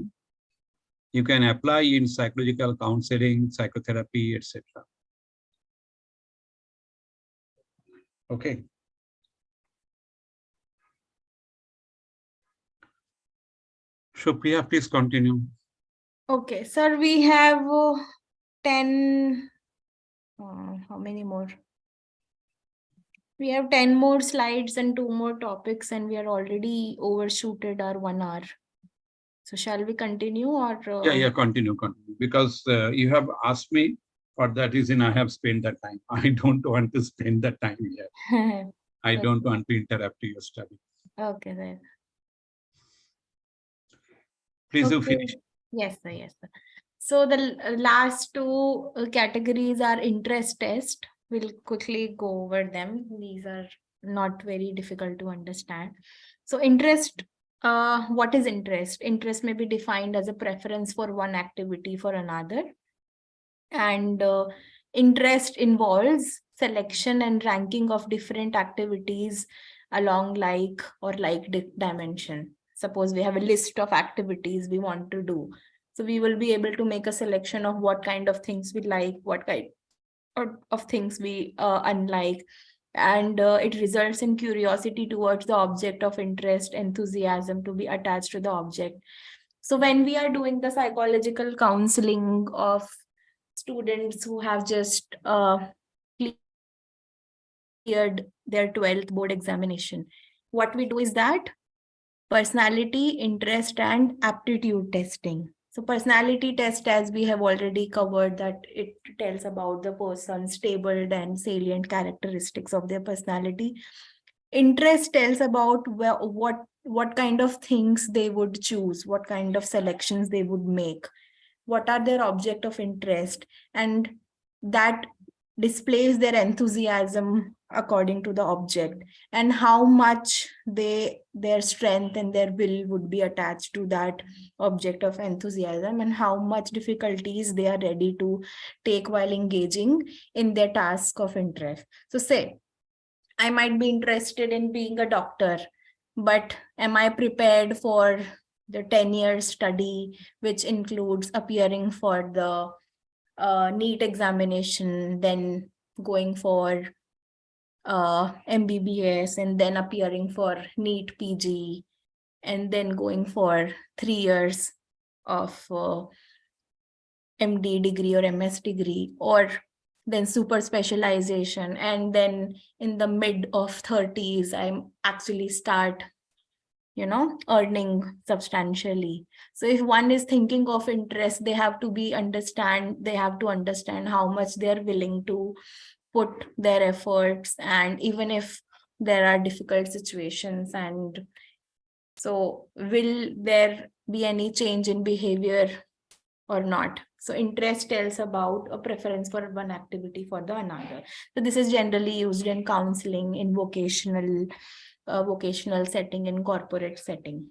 You can apply in psychological counseling, psychotherapy, etc. Okay. So Priya, please continue. Okay, sir, we have 10, how many more? We have 10 more slides and 2 more topics, and we are already overshooted our 1 hour. So shall we continue or? Yeah, continue. Because you have asked me, for that reason I have spent that time. I don't want to spend that time here. I don't want to interrupt your study. Okay, then. Please do finish. Yes, sir. Yes, sir. So the last 2 categories are interest test. We'll quickly go over them. These are not very difficult to understand. So interest, what is interest? Interest may be defined as a preference for one activity for another. And interest involves selection and ranking of different activities along like or like dimension. Suppose we have a list of activities we want to do. So we will be able to make a selection of what kind of things we like, what kind of things we unlike. And it results in curiosity towards the object of interest, enthusiasm to be attached to the object. So when we are doing the psychological counseling of students who have just cleared their 12th board examination, what we do is that personality, interest, and aptitude testing. So personality test, as we have already covered, that it tells about the person's stable and salient characteristics of their personality. Interest tells about what kind of things they would choose, what kind of selections they would make, what are their object of interest, and that displays their enthusiasm according to the object, and how much their strength and their will would be attached to that object of enthusiasm, and how much difficulties they are ready to take while engaging in their task of interest. So say, I might be interested in being a doctor, but am I prepared for the 10-year study, which includes appearing for the NEET examination, then going for MBBS, and then appearing for NEET PG, and then going for 3 years of MD degree or MS degree, or then super specialization. And then in the mid of 30s, I actually start, earning substantially. So if one is thinking of interest, they have to understand how much they're willing to put their efforts, and even if there are difficult situations. And so will there be any change in behavior or not? So interest tells about a preference for one activity for the another. So this is generally used in counseling, in vocational setting, in corporate setting.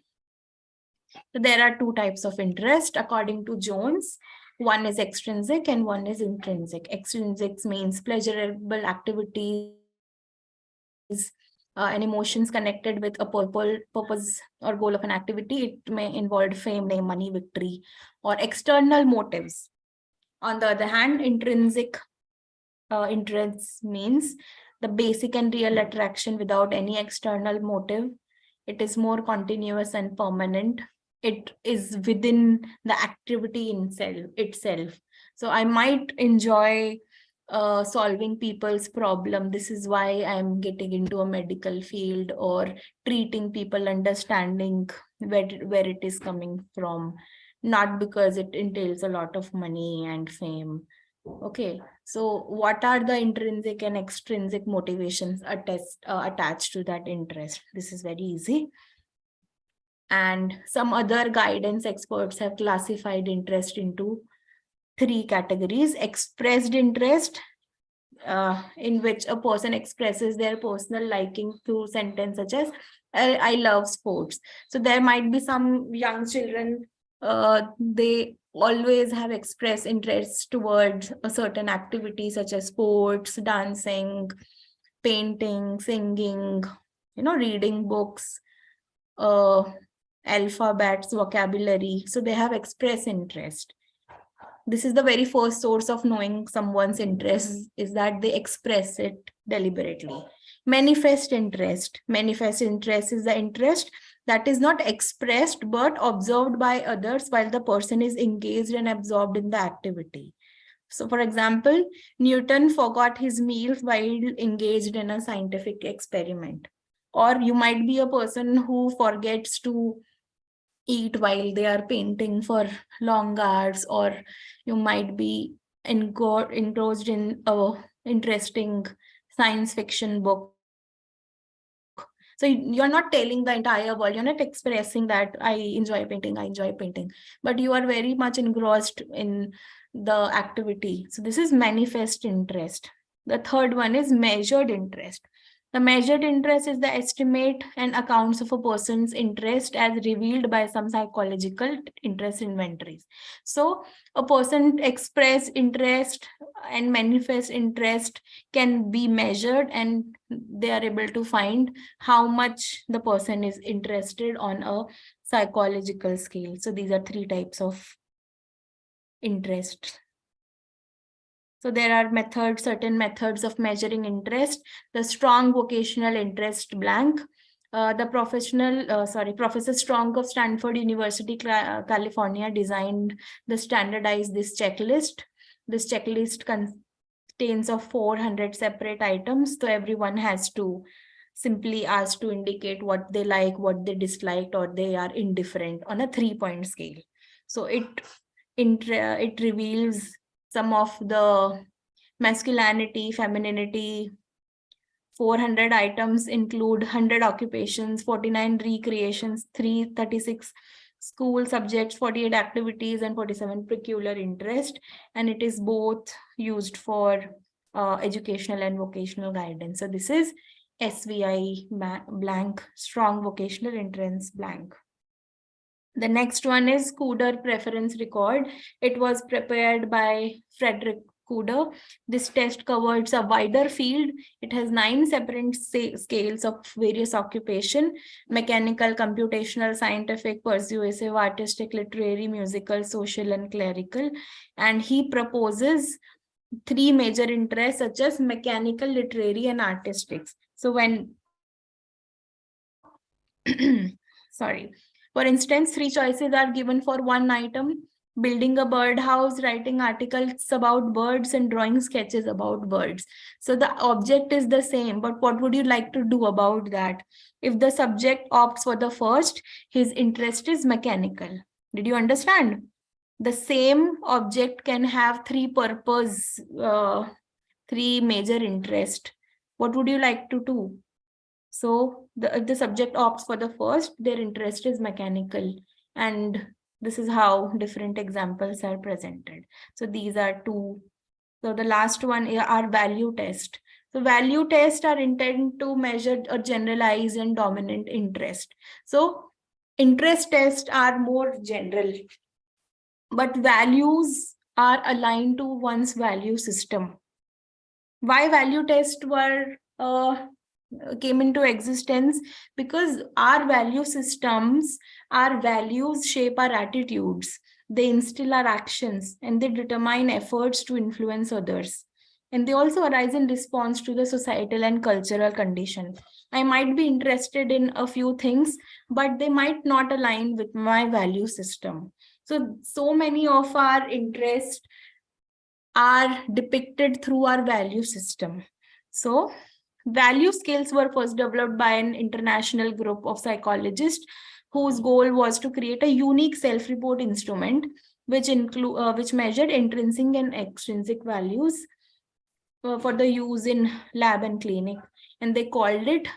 So there are two types of interest according to Jones. One is extrinsic and one is intrinsic. Extrinsic means pleasurable activities and emotions connected with a purpose or goal of an activity. It may involve fame, name, money, victory, or external motives. On the other hand, intrinsic interest means the basic and real attraction without any external motive. It is more continuous and permanent. It is within the activity itself. So I might enjoy solving people's problem. This is why I'm getting into a medical field, or treating people, understanding where it is coming from, not because it entails a lot of money and fame. Okay, so what are the intrinsic and extrinsic motivations attached to that interest? This is very easy. And some other guidance experts have classified interest into 3 categories. Expressed interest, in which a person expresses their personal liking through sentence such as, I love sports. So there might be some young children, they always have expressed interest towards a certain activity such as sports, dancing, painting, singing, reading books, alphabets, vocabulary. So they have expressed interest. This is the very first source of knowing someone's interest, is that they express it deliberately. Manifest interest. Manifest interest is the interest that is not expressed but observed by others while the person is engaged and absorbed in the activity. So for example, Newton forgot his meals while engaged in a scientific experiment. Or you might be a person who forgets to eat while they are painting for long hours, or you might be engrossed in a interesting science fiction book. So you're not telling the entire world, you're not expressing that I enjoy painting, but you are very much engrossed in the activity. So this is manifest interest. The third one is measured interest. The measured interest is the estimate and accounts of a person's interest as revealed by some psychological interest inventories. So a person express interest and manifest interest can be measured, and they are able to find how much the person is interested on a psychological scale. So these are 3 types of interest. So there are certain methods of measuring interest. The strong vocational interest blank. Professor Strong of Stanford University, California, designed standardized this checklist. This checklist contains of 400 separate items. So everyone has to simply ask to indicate what they like, what they disliked, or they are indifferent on a 3-point scale. So it reveals some of the masculinity, femininity. 400 items include 100 occupations, 49 recreations, 336 school subjects, 48 activities, and 47 peculiar interest. And it is both used for educational and vocational guidance. So this is SVI blank, strong vocational interest blank. The next one is Scudder preference record. It was prepared by Frederick coder. This test covers a wider field. It has 9 separate scales of various occupation: mechanical, computational, scientific, persuasive, artistic, literary, musical, social, and clerical. And he proposes 3 major interests such as mechanical, literary, and artistic. So when sorry, for instance, 3 choices are given for one item: building a birdhouse, writing articles about birds, and drawing sketches about birds. So the object is the same, but what would you like to do about that? If the subject opts for the first, his interest is mechanical. Did you understand? The same object can have 3 purpose, 3 major interest. What would you like to do? So if the subject opts for the first, their interest is mechanical. And this is how different examples are presented. So these are 2. So the last one are value test. So value tests are intended to measure a generalized and dominant interest. So interest tests are more general, but values are aligned to one's value system. Why value tests came into existence? Because our value systems, our values shape our attitudes, they instill our actions, and they determine efforts to influence others. And they also arise in response to the societal and cultural condition. I might be interested in a few things, but they might not align with my value system. So many of our interests are depicted through our value system. So value scales were first developed by an international group of psychologists whose goal was to create a unique self-report instrument which measured intrinsic and extrinsic values for the use in lab and clinic. And they called it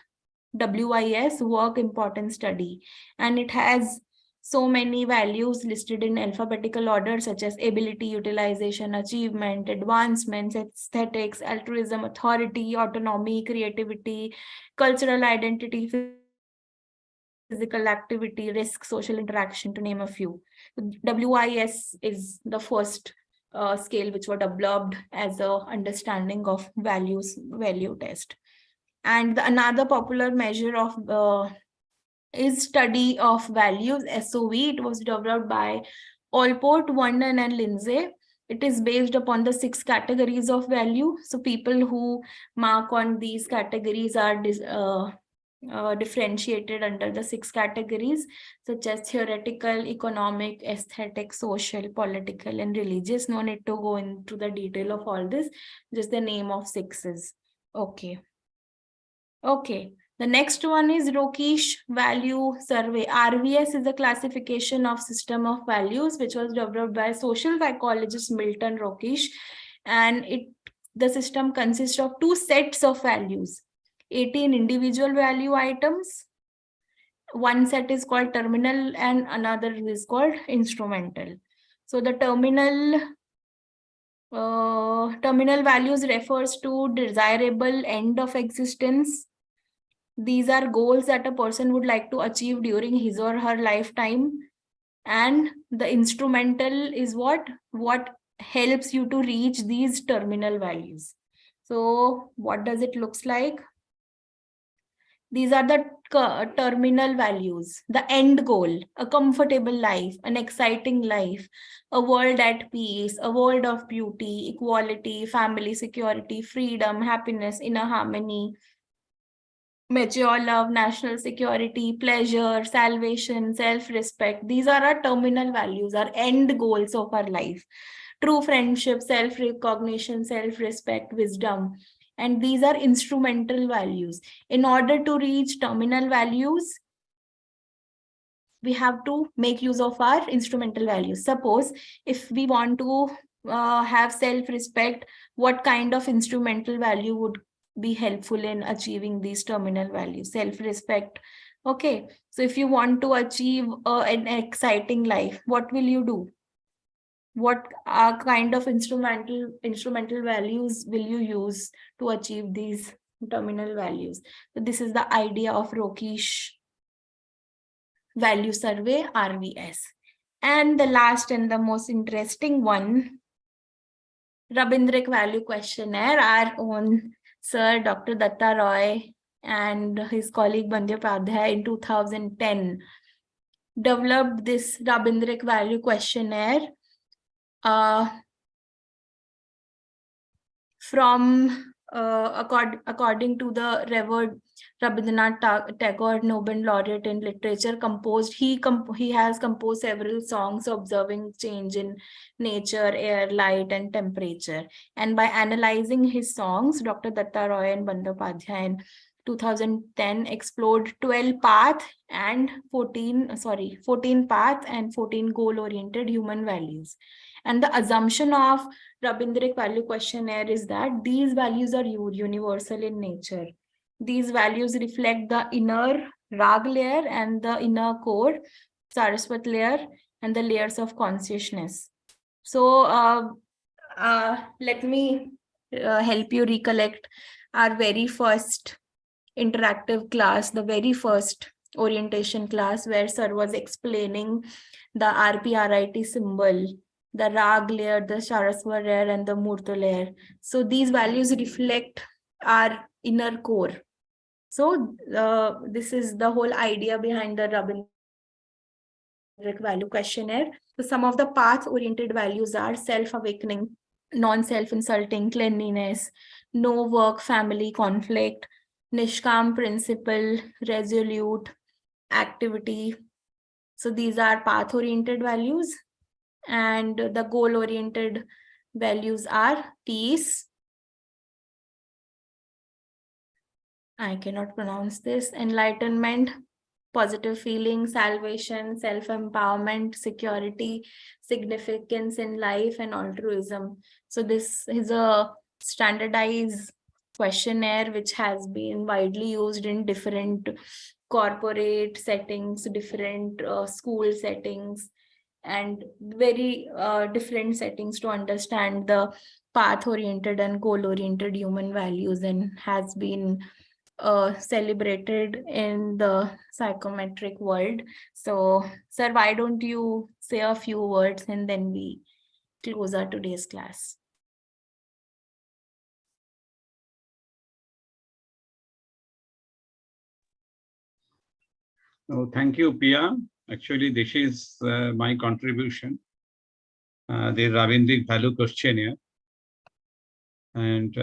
WIS, Work Importance Study. And it has so many values listed in alphabetical order, such as ability, utilization, achievement, advancements, aesthetics, altruism, authority, autonomy, creativity, cultural identity, physical activity, risk, social interaction, to name a few. WIS is the first scale which was developed as a understanding of value test. And another popular measure of is study of values, SOV. It was developed by Allport, Vernon, and Lindsay. It is based upon the 6 categories of value. So people who mark on these categories are differentiated under the 6 categories, such as theoretical, economic, aesthetic, social, political, and religious. No need to go into the detail of all this, just the name of 6s. Okay. The next one is Rokish Value Survey. RVS is a classification of system of values which was developed by social psychologist Milton Rokish, and the system consists of 2 sets of values: 18 individual value items. One set is called terminal and another is called instrumental. So the terminal values refers to desirable end of existence. These are goals that a person would like to achieve during his or her lifetime. And the instrumental is what helps you to reach these terminal values. So what does it looks like? These are the terminal values: the end goal, a comfortable life, an exciting life, a world at peace, a world of beauty, equality, family, security, freedom, happiness, inner harmony, mature love, national security, pleasure, salvation, self-respect. These are our terminal values, our end goals of our life. True friendship, self-recognition, self-respect, wisdom. And these are instrumental values. In order to reach terminal values, we have to make use of our instrumental values. Suppose if we want to have self-respect, what kind of instrumental value would be helpful in achieving these terminal values? Self-respect. Okay, so if you want to achieve an exciting life, what will you do? What kind of instrumental values will you use to achieve these terminal values? So this is the idea of Rokish Value Survey, RVS. And the last and the most interesting one Rabindric Value Questionnaire. Our own Sir Dr. Datta Roy and his colleague Bandyopadhyay in 2010 developed this Rabindric Value Questionnaire according to the revered Rabindranath Tagore Nobel laureate in literature, he has composed several songs observing change in nature, air, light, and temperature. And by analyzing his songs, Dr. Datta Roy and Bandyopadhyay in 2010 explored 12 path and 14 path and 14 goal-oriented human values. And the assumption of Rabindric Value Questionnaire is that these values are universal in nature. These values reflect the inner rag layer and the inner core, Saraswat layer, and the layers of consciousness. So let me help you recollect our very first interactive class, the very first orientation class where Sir was explaining the RPRIT symbol, the rag layer, the Saraswat layer, and the Murta layer. So these values reflect our inner core. So this is the whole idea behind the Rabindric Value Questionnaire. So some of the path-oriented values are self-awakening, non-self-insulting, cleanliness, no work, family, conflict, Nishkam principle, resolute, activity. So these are path-oriented values. And the goal-oriented values are peace. I cannot pronounce this. Enlightenment, positive feeling, salvation, self-empowerment, security, significance in life, and altruism. So this is a standardized questionnaire which has been widely used in different corporate settings, different school settings, and very different settings to understand the path-oriented and goal-oriented human values, and has been celebrated in the psychometric world. So, sir, why don't you say a few words and then we close our today's class? Oh, thank you, Pia. Actually, this is my contribution, the Rabindric Value Questionnaire. And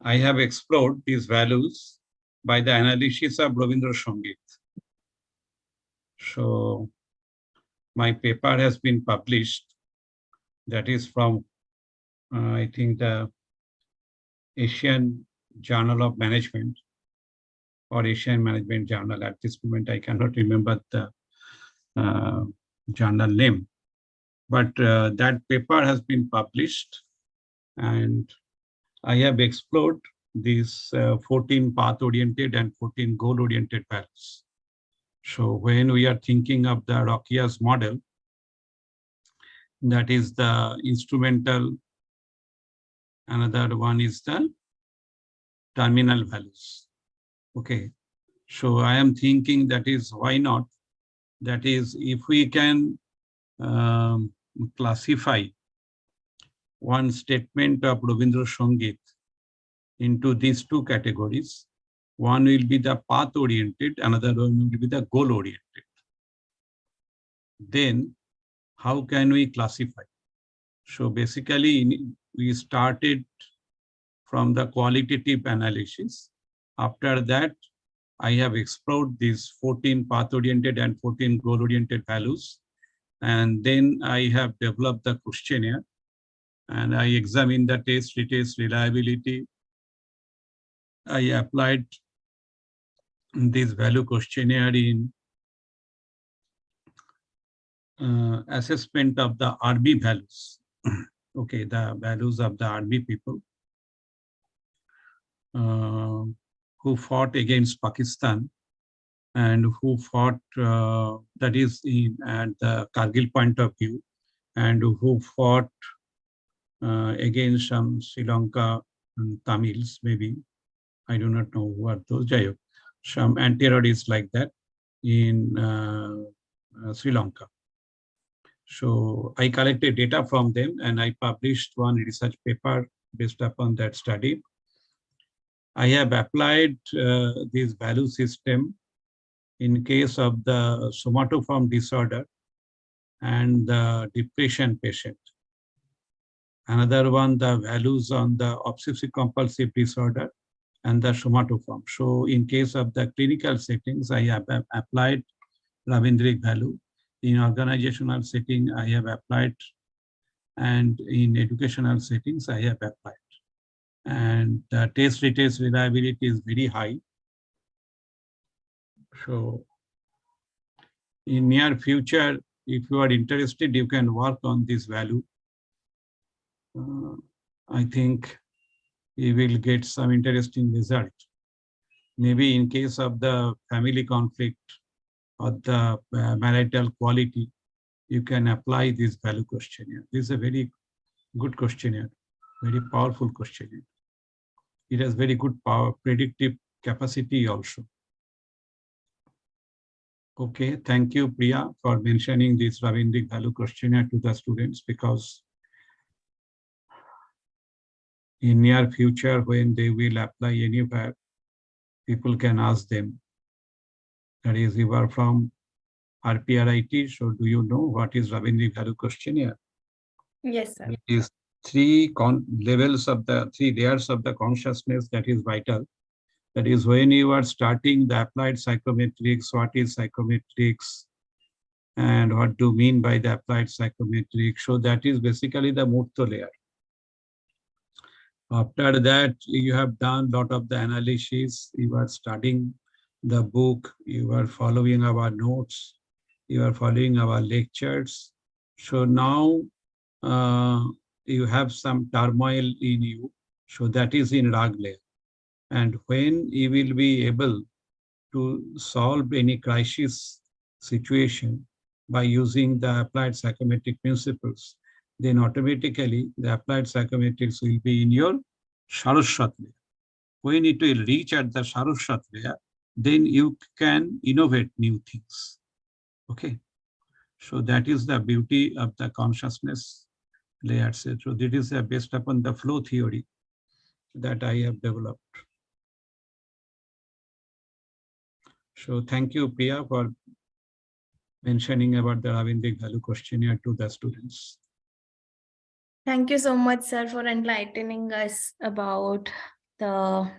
I have explored these values by the analysis of Rabindra Sangeet. So my paper has been published. That is from, I think, the Asian Journal of Management or Asian Management Journal. At this moment, I cannot remember the journal name. But that paper has been published, and I have explored these 14 path-oriented and 14 goal-oriented values. So when we are thinking of the Rockia's model, that is the instrumental, another one is the terminal values. Okay, so I am thinking that is why not? That is, if we can classify one statement of Rabindra Sangeet into these two categories. One will be the path-oriented, another one will be the goal-oriented. Then, how can we classify? So basically, we started from the qualitative analysis. After that, I have explored these 14 path-oriented and 14 goal-oriented values. And then I have developed the questionnaire, and I examined the test, retest, reliability. I applied this value questionnaire in assessment of the RB values. Okay, the values of the RB people who fought against Pakistan and who fought, that is at the Kargil point of view, and who fought against some Sri Lanka Tamils, maybe. I do not know who are those. Some anti-terrorists like that in Sri Lanka. So I collected data from them and I published one research paper based upon that study. I have applied this value system in case of the somatoform disorder and the depression patient. Another one, the values on the obsessive compulsive disorder and the somatoform. So in case of the clinical settings, I have applied Ravindric value. In organizational setting, I have applied, and in educational settings, I have applied. And the test retest reliability is very high. So in near future, if you are interested, you can work on this value. I think you will get some interesting result. Maybe in case of the family conflict or the marital quality, you can apply this value questionnaire. This is a very good questionnaire, very powerful questionnaire. It has very good power, predictive capacity also. Okay, thank you, Priya, for mentioning this Ravindric value questionnaire to the students, because in near future, when they will apply anywhere, people can ask them. That is, you are from RPRIT, so do you know what is Ravindric value questionnaire? Yes, sir. It is three layers of the consciousness that is vital. That is, when you are starting the applied psychometrics, what is psychometrics and what do you mean by the applied psychometrics? So that is basically the Murto layer. After that, you have done a lot of the analysis, you are studying the book, you are following our notes, you are following our lectures. So now you have some turmoil in you. So that is in rag layer. And when you will be able to solve any crisis situation by using the applied psychometric principles, then automatically the applied psychometrics will be in your Saraswat layer. When it will reach at the Saraswat layer, then you can innovate new things. Okay. So that is the beauty of the consciousness layer. So this is based upon the flow theory that I have developed. So thank you, Priya, for mentioning about the Ravindric value questionnaire to the students. Thank you so much, sir, for enlightening us about the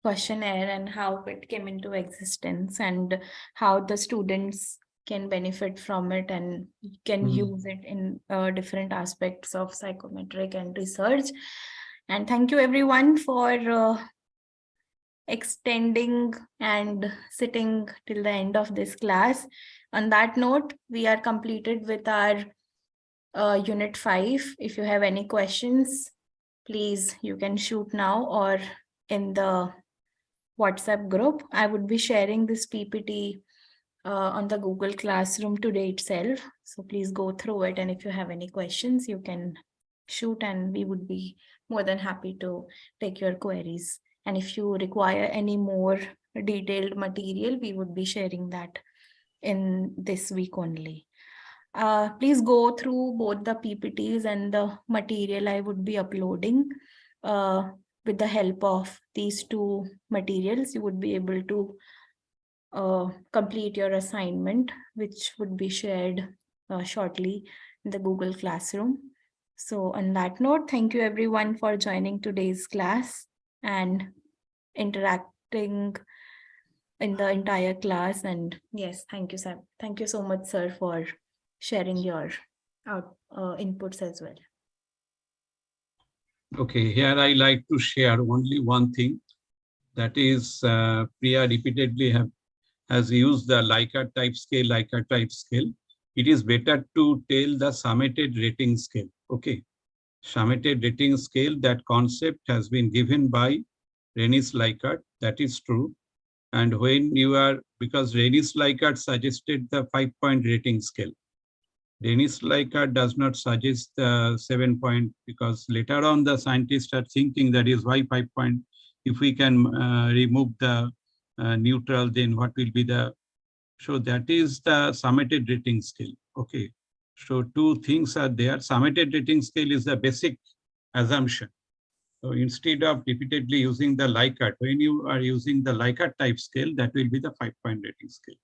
questionnaire and how it came into existence and how the students can benefit from it and can use it in different aspects of psychometric and research. And thank you everyone for extending and sitting till the end of this class. On that note, we are completed with our Unit 5. If you have any questions, please, you can shoot now or in the WhatsApp group. I would be sharing this PPT on the Google Classroom today itself. So please go through it. And if you have any questions, you can shoot and we would be more than happy to take your queries. And if you require any more detailed material, we would be sharing that in this week only. Please go through both the PPTs and the material I would be uploading. With the help of these two materials, you would be able to complete your assignment, which would be shared shortly in the Google Classroom. So on that note, thank you everyone for joining today's class and interacting in the entire class. And yes, thank you, sir. Thank you so much, sir, for sharing your inputs as well. Okay, here I like to share only one thing. That is, Priya repeatedly has used the Likert type scale. It is better to tell the summated rating scale. Okay, summated rating scale, that concept has been given by Rennes Likert. That is true. And when you are, because Rennes Likert suggested the 5-point rating scale. Rennes Likert does not suggest the 7-point, because later on the scientists are thinking that is why 5-point. If we can remove the neutral, then what will be the, so that is the summated rating scale. Okay. So two things are there. Summated rating scale is the basic assumption. So instead of repeatedly using the Likert, when you are using the Likert type scale, that will be the 5-point rating scale.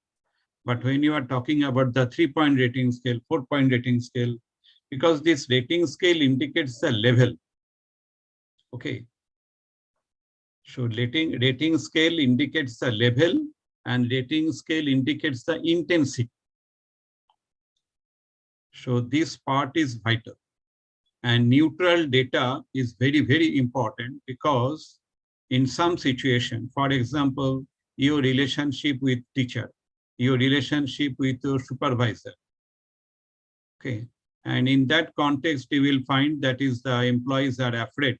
But when you are talking about the 3-point rating scale, 4-point rating scale, because this rating scale indicates the level. Okay. So rating scale indicates the level and rating scale indicates the intensity. So this part is vital. And neutral data is very, very important because in some situation, for example, your relationship with teacher, your relationship with your supervisor. Okay. And in that context, you will find that is the employees are afraid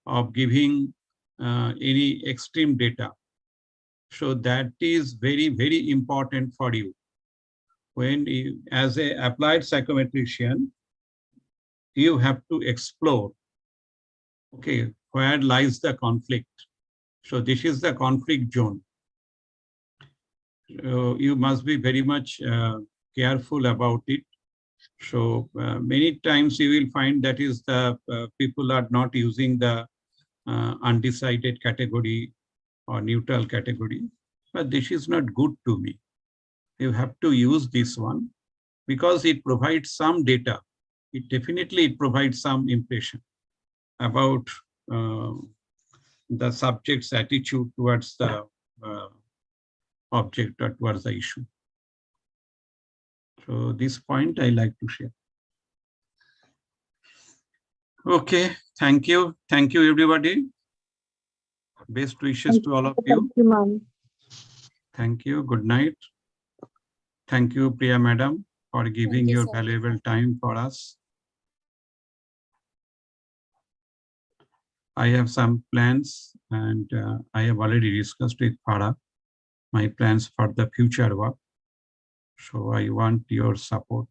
of giving any extreme data. So that is very, very important for you. When you, as an applied psychometrician, you have to explore, okay, where lies the conflict. So this is the conflict zone. You must be very much careful about it. So many times you will find that is the people are not using the undecided category or neutral category, but this is not good to me. You have to use this one because it provides some data. It definitely provides some impression about the subject's attitude towards the object or towards the issue. So this point I like to share. Okay, thank you. Thank you, everybody. Best wishes to all of you. Thank you, ma'am. Thank you. Good night. Thank you, Priya Madam, for giving you, your sir. valuable time for us. I have some plans and I have already discussed with Farah my plans for the future work. So I want your support